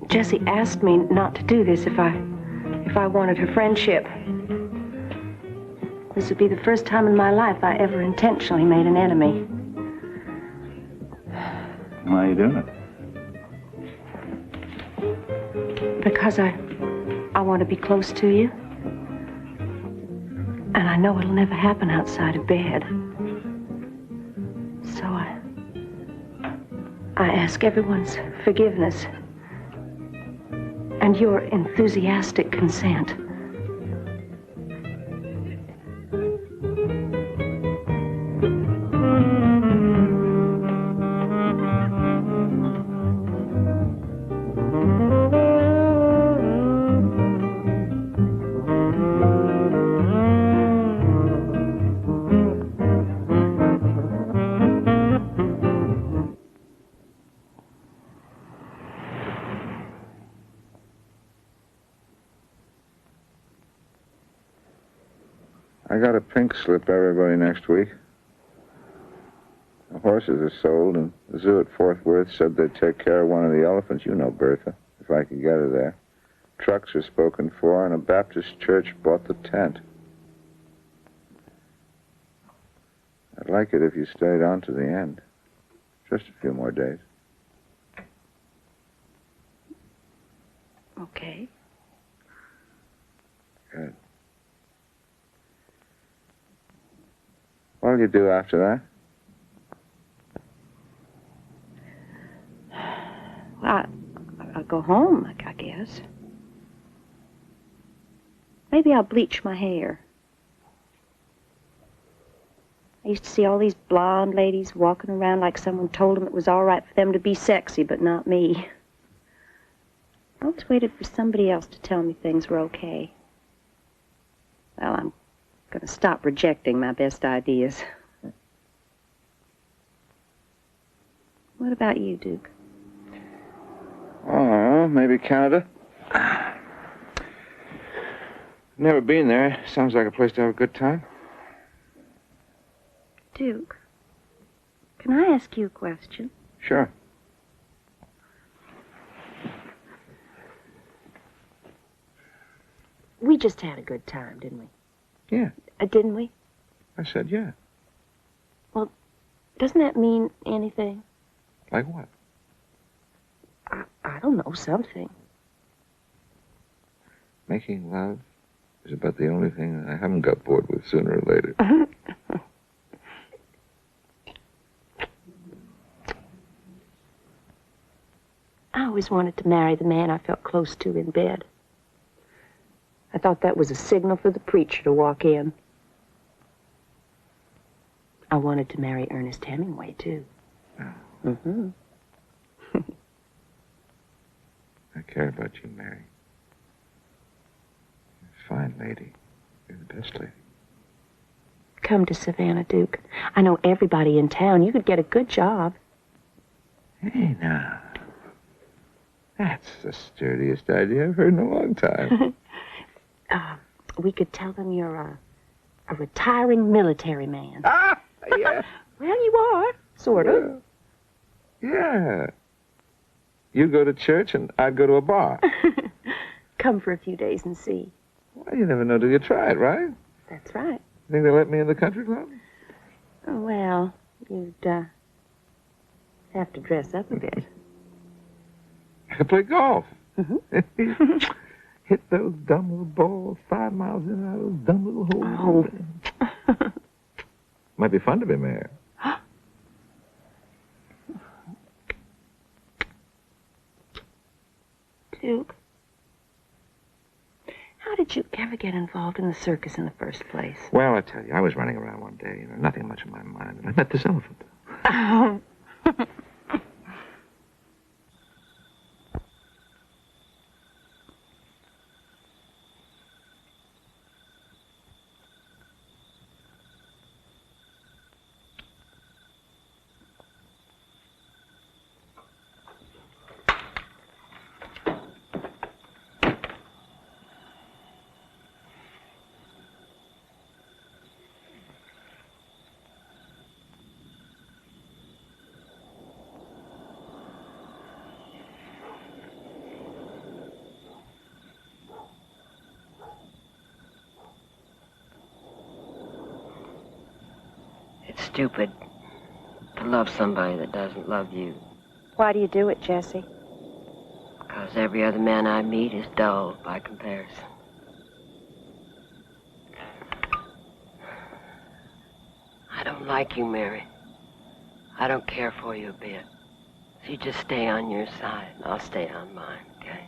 Jessie asked me not to do this if I wanted her friendship. This would be the first time in my life I ever intentionally made an enemy. Why are you doing it? Because I want to be close to you. And I know it'll never happen outside of bed. So I ask everyone's forgiveness and your enthusiastic consent. I got a pink slip everybody next week. The horses are sold, and the zoo at Fort Worth said they'd take care of one of the elephants. You know Bertha, if I could get her there. Trucks are spoken for, and a Baptist church bought the tent. I'd like it if you stayed on to the end. Just a few more days. Okay. Good. What'll you do after that? Well, I'll go home, I guess. Maybe I'll bleach my hair. I used to see all these blonde ladies walking around like someone told them it was all right for them to be sexy, but not me. I always waited for somebody else to tell me things were okay. Well, I'm going to stop rejecting my best ideas. What about you, Duke? Oh, maybe Canada. Never been there. Sounds like a place to have a good time. Duke, can I ask you a question? Sure. We just had a good time, didn't we? Yeah. Didn't we? I said yeah. Well, doesn't that mean anything? Like what? I don't know, something. Making love is about the only thing I haven't got bored with sooner or later. I always wanted to marry the man I felt close to in bed. I thought that was a signal for the preacher to walk in. I wanted to marry Ernest Hemingway, too. Oh. Mm-hmm. I care about you, Mary. You're a fine lady. You're the best lady. Come to Savannah, Duke. I know everybody in town. You could get a good job. Hey, now. That's the sturdiest idea I've heard in a long time. We could tell them you're a retiring military man. Ah, yeah. Well, you are, sort of. Yeah. You go to church and I'd go to a bar. Come for a few days and see. Well, you never know till you try it, right? That's right. You think they'll let me in the country club? Oh, well, you'd have to dress up a bit. I could play golf. Mm-hmm. Hit those dumb little balls 5 miles in and out of those dumb little holes. Oh. Might be fun to be mayor. Duke, how did you ever get involved in the circus in the first place? Well, I tell you, I was running around one day, nothing much in my mind, and I met this elephant. Oh. It's stupid to love somebody that doesn't love you. Why do you do it, Jesse? Because every other man I meet is dull by comparison. I don't like you, Mary. I don't care for you a bit. So you just stay on your side, and I'll stay on mine, okay?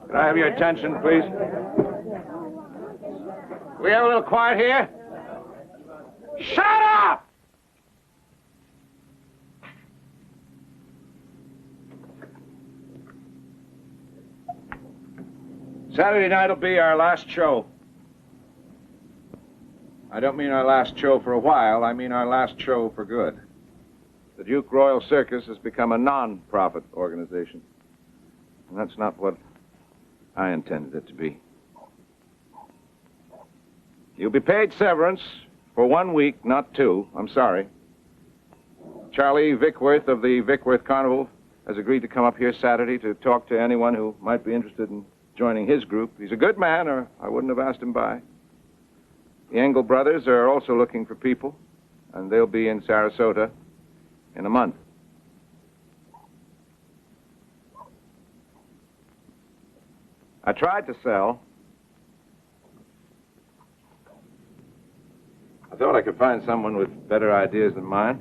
Can I have your attention, please? We have a little quiet here? Shut up! Saturday night will be our last show. I don't mean our last show for a while, I mean our last show for good. The Duke Royal Circus has become a non-profit organization. And that's not what I intended it to be. You'll be paid severance for 1 week, not 2. I'm sorry. Charlie Vickworth of the Vickworth Carnival has agreed to come up here Saturday to talk to anyone who might be interested in joining his group. He's a good man, or I wouldn't have asked him by. The Engel brothers are also looking for people, and they'll be in Sarasota in a month. I tried to sell. I thought I could find someone with better ideas than mine.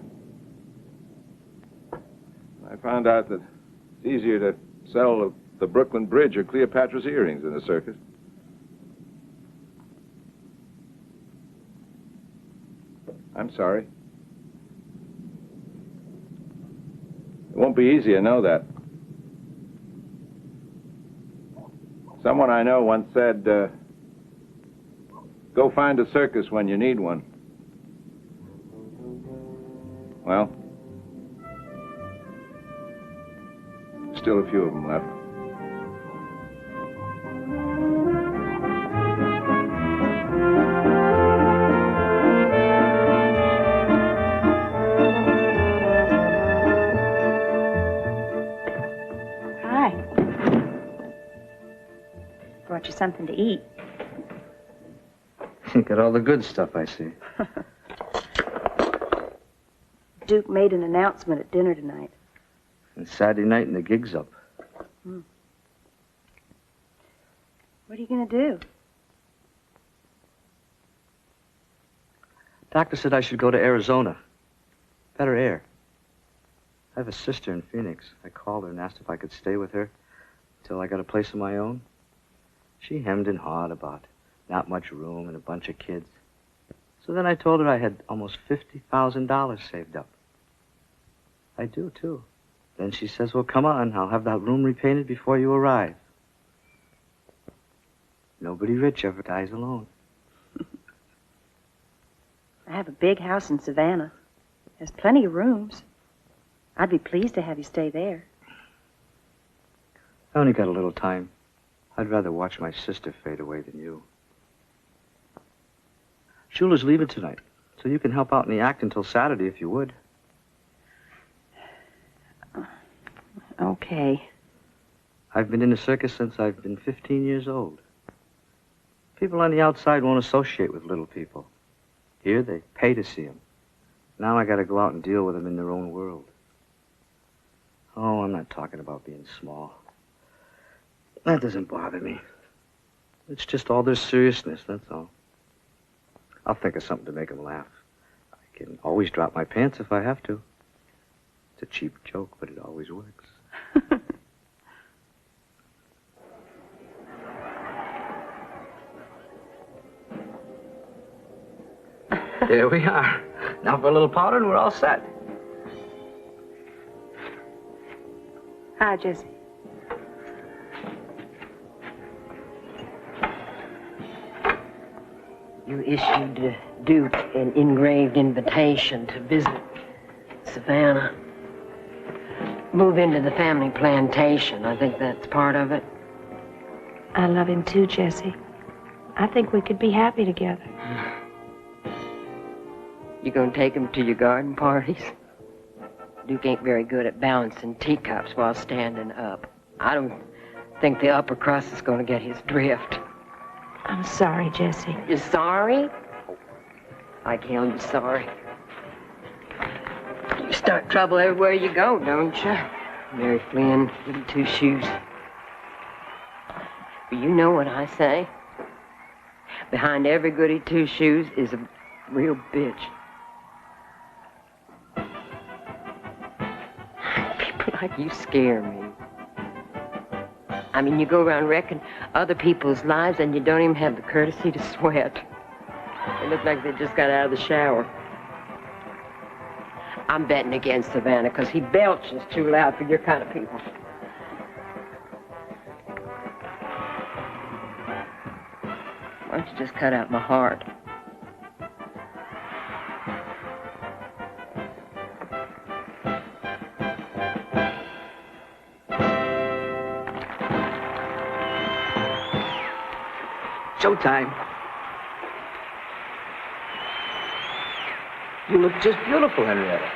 I found out that it's easier to sell the Brooklyn Bridge or Cleopatra's earrings in a circus. I'm sorry. It won't be easy, I know that. Someone I know once said, go find a circus when you need one. Well, still a few of them left. Brought you something to eat. You got all the good stuff, I see. Duke made an announcement at dinner tonight. It's Saturday night and the gig's up. What are you going to do? Doctor said I should go to Arizona. Better air. I have a sister in Phoenix. I called her and asked if I could stay with her until I got a place of my own. She hemmed and hawed about not much room and a bunch of kids. So then I told her I had almost $50,000 saved up. I do, too. Then she says, well, come on, I'll have that room repainted before you arrive. Nobody rich ever dies alone. I have a big house in Savannah. There's plenty of rooms. I'd be pleased to have you stay there. I only got a little time. I'd rather watch my sister fade away than you. Schuler's leaving tonight, so you can help out in the act until Saturday if you would. Okay. I've been in the circus since I've been 15 years old. People on the outside won't associate with little people. Here, they pay to see them. Now I gotta go out and deal with them in their own world. Oh, I'm not talking about being small. That doesn't bother me. It's just all their seriousness, that's all. I'll think of something to make them laugh. I can always drop my pants if I have to. It's a cheap joke, but it always works. There we are. Now for a little powder and we're all set. Hi, Jesse. You issued Duke an engraved invitation to visit Savannah. Move into the family plantation. I think that's part of it. I love him too, Jesse. I think we could be happy together. You gonna take him to your garden parties? Duke ain't very good at balancing teacups while standing up. I don't think the upper crust is gonna get his drift. I'm sorry, Jesse. You're sorry? Like hell, you're sorry. You start trouble everywhere you go, don't you? Mary Flynn, Goody Two Shoes. But you know what I say. Behind every Goody Two Shoes is a real bitch. People like you scare me. I mean, you go around wrecking other people's lives and you don't even have the courtesy to sweat. They look like they just got out of the shower. I'm betting against Savannah because he belches too loud for your kind of people. Why don't you just cut out my heart? Showtime. You look just beautiful, Henrietta.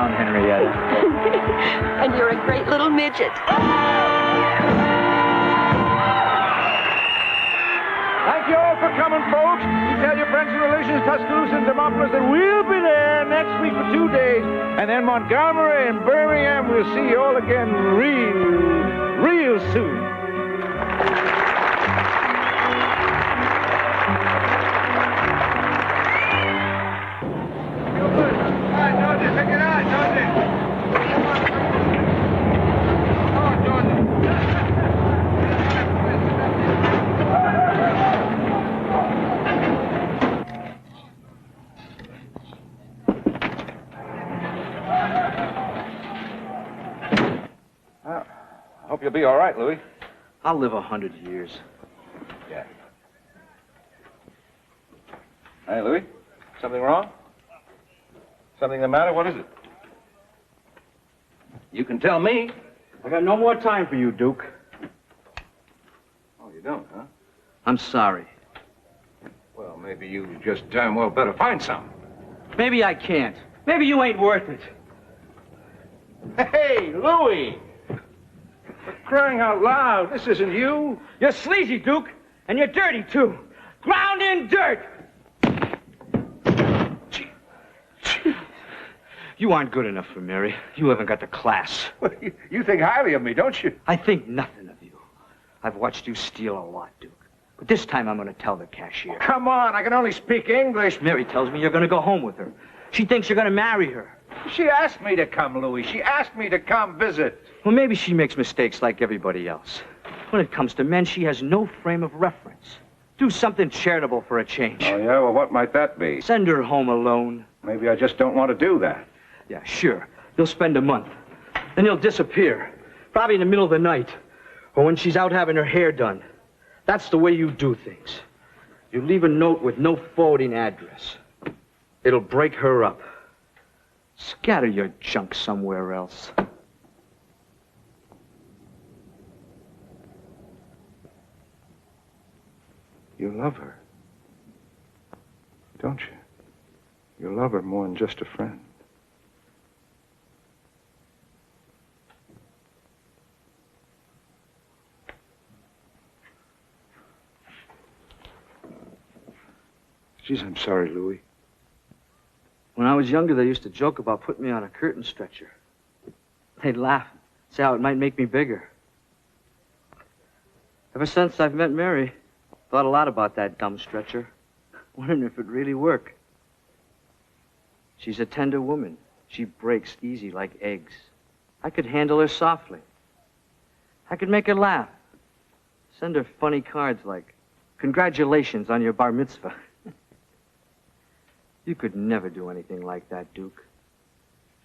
down, Henrietta. And you're a great little midget. Thank you all for coming, folks. You tell your friends and relations, Tuscaloosa and Demopolis, that we'll be there next week for 2 days. And then Montgomery and Birmingham, we'll see you all again real soon. Hope you'll be all right, Louis. I'll live 100 years. Yeah. Hey, Louis, something wrong? Something the matter? What is it? You can tell me. I got no more time for you, Duke. Oh, you don't, huh? I'm sorry. Well, maybe you just damn well better find some. Maybe I can't. Maybe you ain't worth it. Hey, Louis! For crying out loud, this isn't you. You're sleazy, Duke, and you're dirty, too. Ground in dirt! You aren't good enough for Mary. You haven't got the class. Well, you think highly of me, don't you? I think nothing of you. I've watched you steal a lot, Duke. But this time I'm going to tell the cashier. Come on, I can only speak English. Mary tells me you're going to go home with her. She thinks you're going to marry her. She asked me to come, Louis. She asked me to come visit. Well, maybe she makes mistakes like everybody else. When it comes to men, she has no frame of reference. Do something charitable for a change. Oh, yeah? Well, what might that be? Send her home alone. Maybe I just don't want to do that. Yeah, sure. You'll spend a month. Then you'll disappear. Probably in the middle of the night. Or when she's out having her hair done. That's the way you do things. You leave a note with no forwarding address. It'll break her up. Scatter your junk somewhere else. You love her, don't you? You love her more than just a friend. Geez, I'm sorry, Louis. When I was younger, they used to joke about putting me on a curtain stretcher. They'd laugh, say how it might make me bigger. Ever since I've met Mary, thought a lot about that dumb stretcher, wondering if it'd really work. She's a tender woman. She breaks easy like eggs. I could handle her softly. I could make her laugh. Send her funny cards like, "Congratulations on your bar mitzvah." You could never do anything like that, Duke.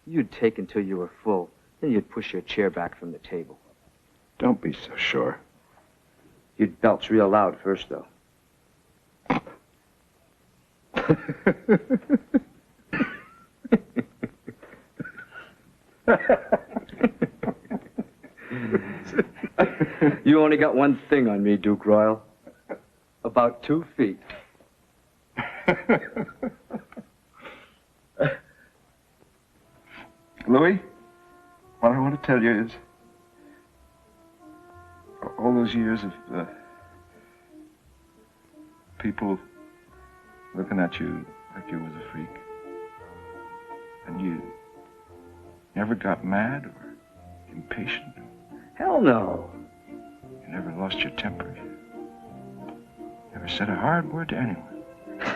You'd take until you were full, then you'd push your chair back from the table. Don't be so sure. You'd belch real loud first, though. You only got one thing on me, Duke Royal. About 2 feet. Louis, what I want to tell you is all those years of people looking at you like you was a freak, and you never got mad or impatient. Hell no. You never lost your temper. Never said a hard word to anyone.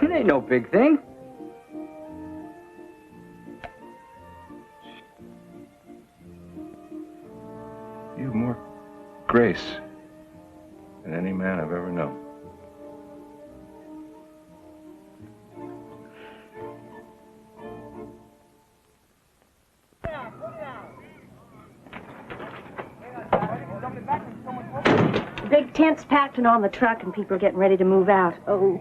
It ain't no big thing. You have more grace than any man I've ever known. Big tent's packed and on the truck, and people are getting ready to move out. Oh,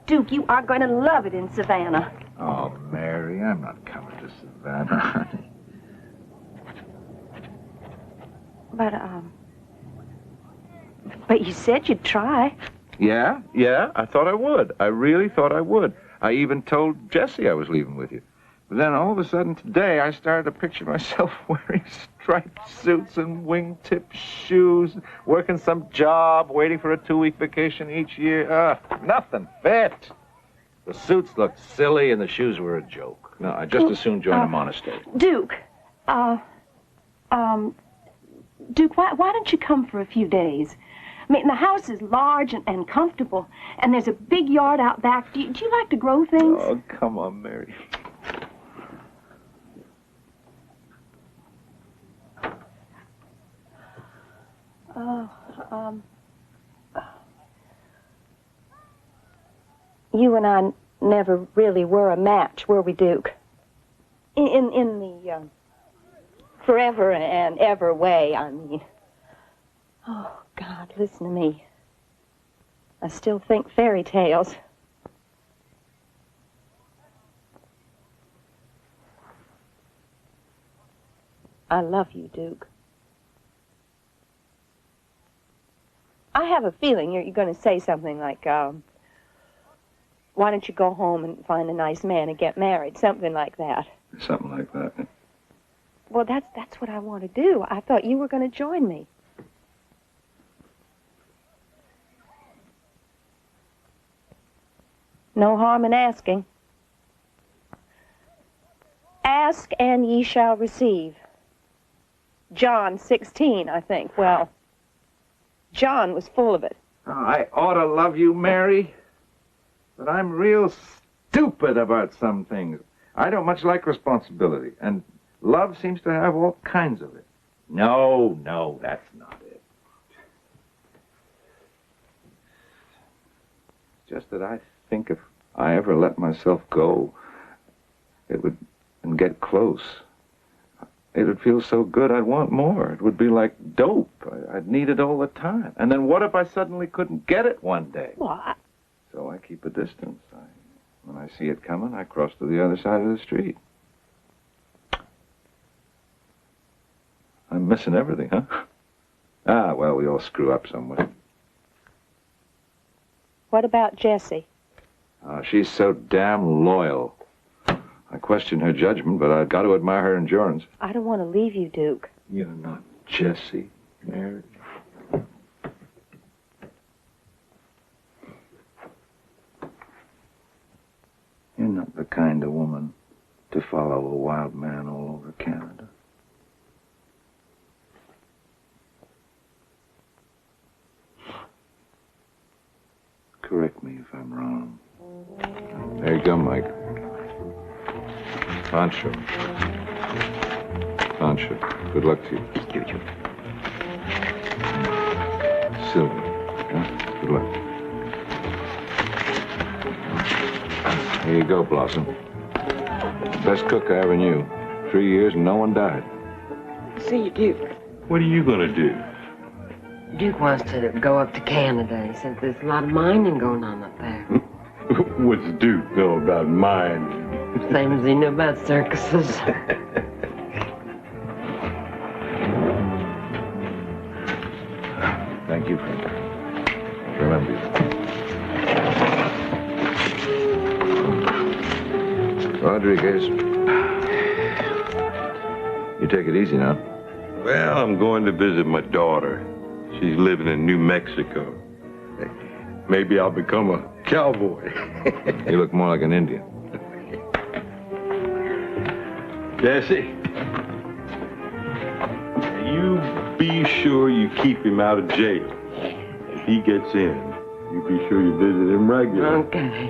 Duke, you are going to love it in Savannah. Oh, Mary, I'm not coming to Savannah, honey. But you said you'd try. Yeah, I thought I would. I really thought I would. I even told Jessie I was leaving with you. But then all of a sudden today, I started to picture myself wearing striped suits and wingtip shoes, working some job, waiting for a 2-week vacation each year. Nothing fit. The suits looked silly and the shoes were a joke. No, I'd just as soon join a monastery. Duke, Duke, why don't you come for a few days? I mean, the house is large and comfortable, and there's a big yard out back. Do you like to grow things? Oh, come on, Mary. You and I never really were a match, were we, Duke? In the forever and ever way, I mean. Oh, God, listen to me. I still think fairy tales. I love you, Duke. I have a feeling you're going to say something like, why don't you go home and find a nice man and get married? Something like that. Something like that. Well, that's what I want to do. I thought you were going to join me. No harm in asking. Ask and ye shall receive. John 16, I think. Well, John was full of it. Oh, I ought to love you, Mary. But I'm real stupid about some things. I don't much like responsibility, and love seems to have all kinds of it. No, that's not it. It's just that I think if I ever let myself go, it would, and get close, it would feel so good I'd want more. It would be like dope. I'd need it all the time. And then what if I suddenly couldn't get it one day? What? So I keep a distance. When I see it coming, I cross to the other side of the street. I'm missing everything, huh? Ah, well, we all screw up somewhere. What about Jessie? She's so damn loyal. I question her judgment, but I've got to admire her endurance. I don't want to leave you, Duke. You're not Jessie, Mary. You're not the kind of woman to follow a wild man all over Canada. Correct me if I'm wrong. There you go, Mike. Pancho. Good luck to you. You. Sylvia. Yeah? Good luck. Here you go, Blossom. Best cook I ever knew. 3 years and no one died. See you, Duke. What are you gonna do? Duke wants to go up to Canada. He says there's a lot of mining going on up there. What's Duke know about mine? Same as he knew about circuses. Thank you, Frank. Remember you. Rodriguez. You take it easy now. Well, I'm going to visit my daughter. She's living in New Mexico. Maybe I'll become a cowboy. You look more like an Indian. Jesse, you be sure you keep him out of jail. If he gets in, you be sure you visit him regularly. Okay.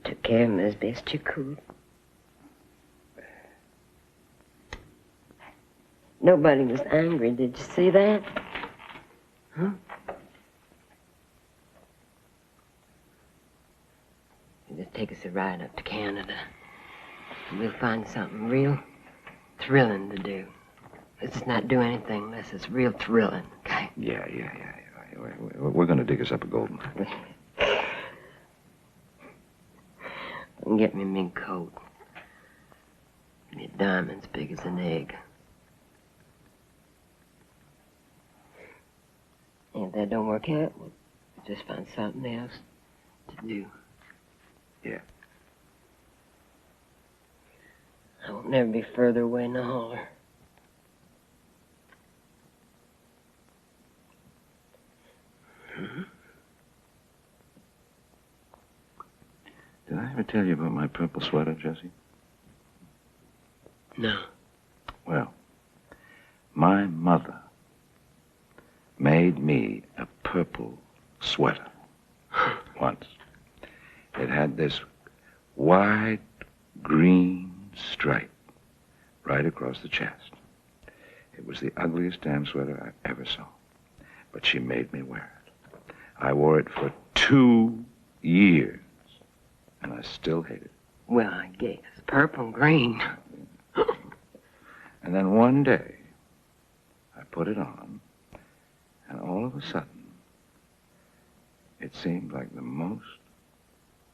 Took care of him as best you could. Nobody was angry. Did you see that? Huh? Just take us a ride up to Canada. And we'll find something real thrilling to do. Let's not do anything unless it's real thrilling, okay? Yeah. We're going to dig us up a gold mine. Get me a mink coat. Give me a diamond as big as an egg. And if that don't work out, we'll just find something else to do. Yeah. I won't never be further away in the holler. Mm-hmm. Did I ever tell you about my purple sweater, Jesse? No. Well, my mother made me a purple sweater once. It had this wide green stripe right across the chest. It was the ugliest damn sweater I ever saw. But she made me wear it. I wore it for 2 years, and I still hate it. Well, I guess. Purple and green. And then one day, I put it on, and all of a sudden, it seemed like the most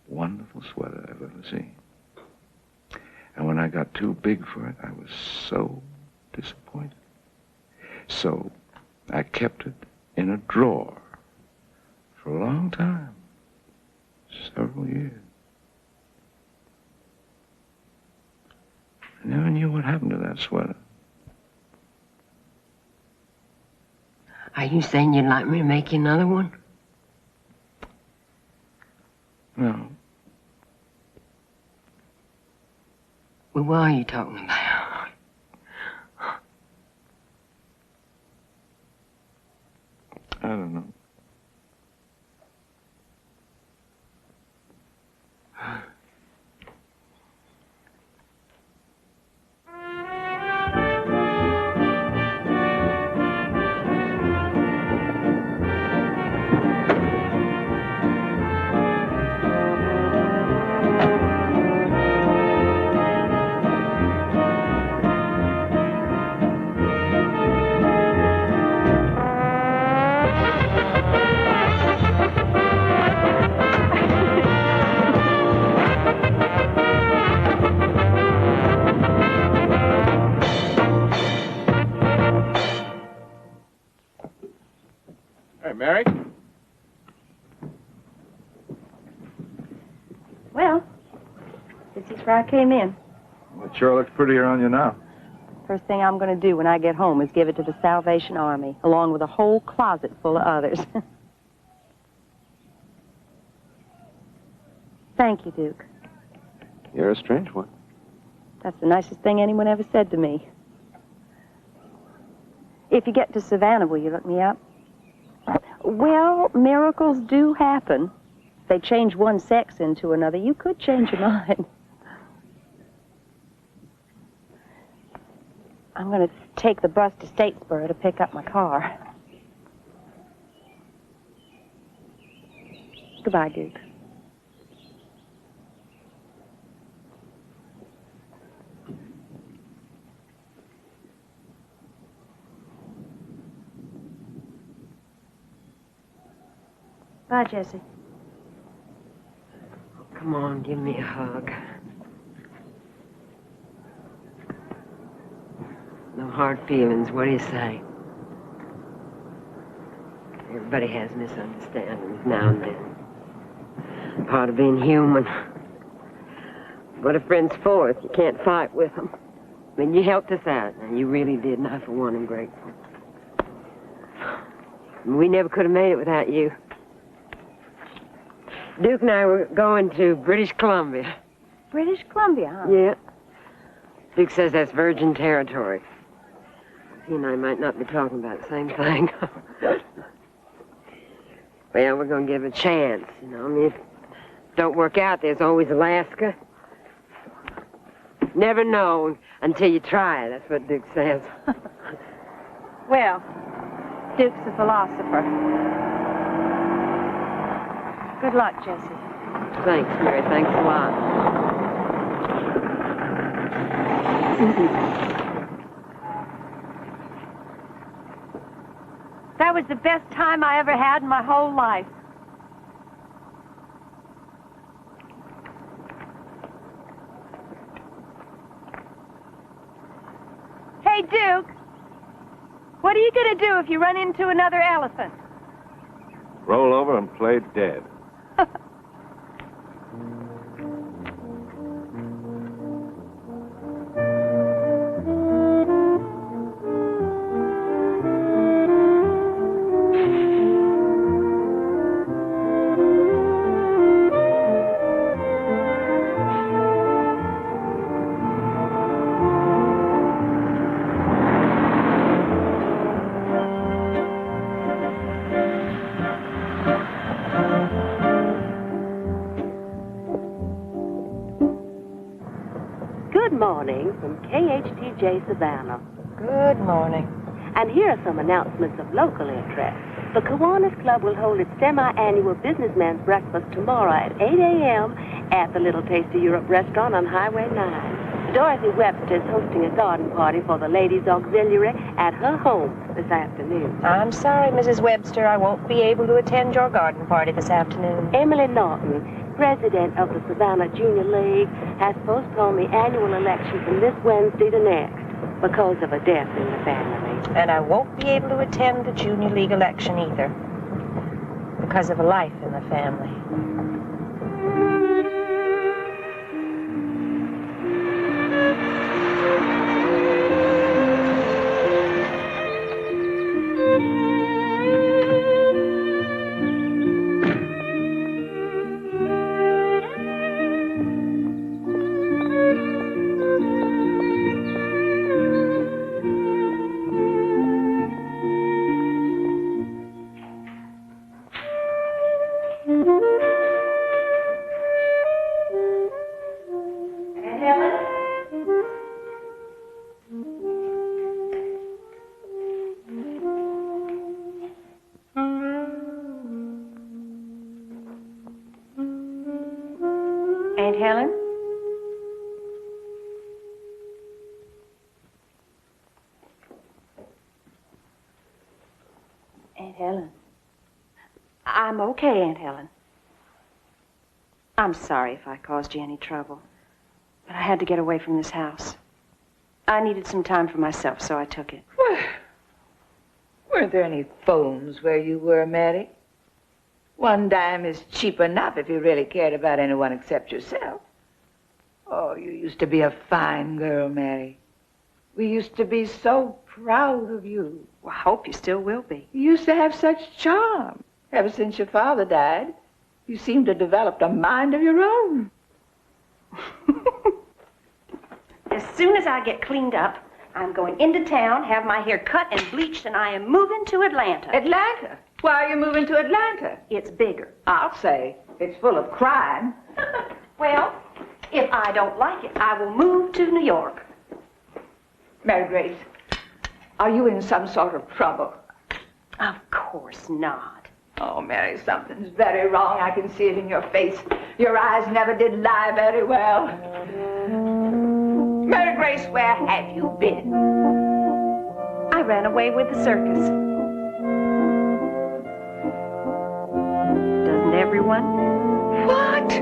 wonderful sweater I've ever seen. And when I got too big for it, I was so disappointed. So I kept it in a drawer for a long time, several years. I never knew what happened to that sweater. Are you saying you'd like me to make you another one? No. Well, what are you talking about? I don't know. Mary? Well, this is where I came in. It sure looks prettier on you now. First thing I'm going to do when I get home is give it to the Salvation Army, along with a whole closet full of others. Thank you, Duke. You're a strange one. That's the nicest thing anyone ever said to me. If you get to Savannah, will you look me up? Well, miracles do happen. If they change one sex into another, you could change your mind. I'm going to take the bus to Statesboro to pick up my car. Goodbye, Duke. Bye, Jesse. Come on, give me a hug. No hard feelings, what do you say? Everybody has misunderstandings now and then. Part of being human. What a friend's for if you can't fight with them. I mean, you helped us out, and you really did, and I, for one, am grateful. We never could have made it without you. Duke and I were going to British Columbia. British Columbia, huh? Yeah. Duke says that's Virgin territory. He and I might not be talking about the same thing. Well, we're going to give it a chance, you know. I mean, if it don't work out, there's always Alaska. Never know until you try, that's what Duke says. Well, Duke's a philosopher. Good luck, Jesse. Thanks, Mary. Thanks a lot. That was the best time I ever had in my whole life. Hey, Duke. What are you going to do if you run into another elephant? Roll over and play dead. Good morning from KHTJ Savannah. Good morning. And here are some announcements of local interest. The Kiwanis Club will hold its semi-annual businessman's breakfast tomorrow at 8 a.m. at the Little Taste of Europe restaurant on Highway 9. Dorothy Webster is hosting a garden party for the ladies' auxiliary at her home this afternoon. I'm sorry, Mrs. Webster. I won't be able to attend your garden party this afternoon. Emily Norton, president of the Savannah Junior League, has postponed the annual election from this Wednesday to next because of a death in the family. And I won't be able to attend the Junior League election either because of a life in the family. Aunt Helen? Aunt Helen? I'm okay, Aunt Helen. I'm sorry if I caused you any trouble, but I had to get away from this house. I needed some time for myself, so I took it. Weren't there any phones where you were, Mary? One dime is cheap enough if you really cared about anyone except yourself. Oh, you used to be a fine girl, Mary. We used to be so proud of you. Well, I hope you still will be. You used to have such charm. Ever since your father died, you seem to have developed a mind of your own. As soon as I get cleaned up, I'm going into town, have my hair cut and bleached, and I am moving to Atlanta. Atlanta? Why are you moving to Atlanta? It's bigger. I'll say it's full of crime. Well, if I don't like it, I will move to New York. Mary Grace, are you in some sort of trouble? Of course not. Oh, Mary, something's very wrong. I can see it in your face. Your eyes never did lie very well. Mary Grace, where have you been? I ran away with the circus. Doesn't everyone? What?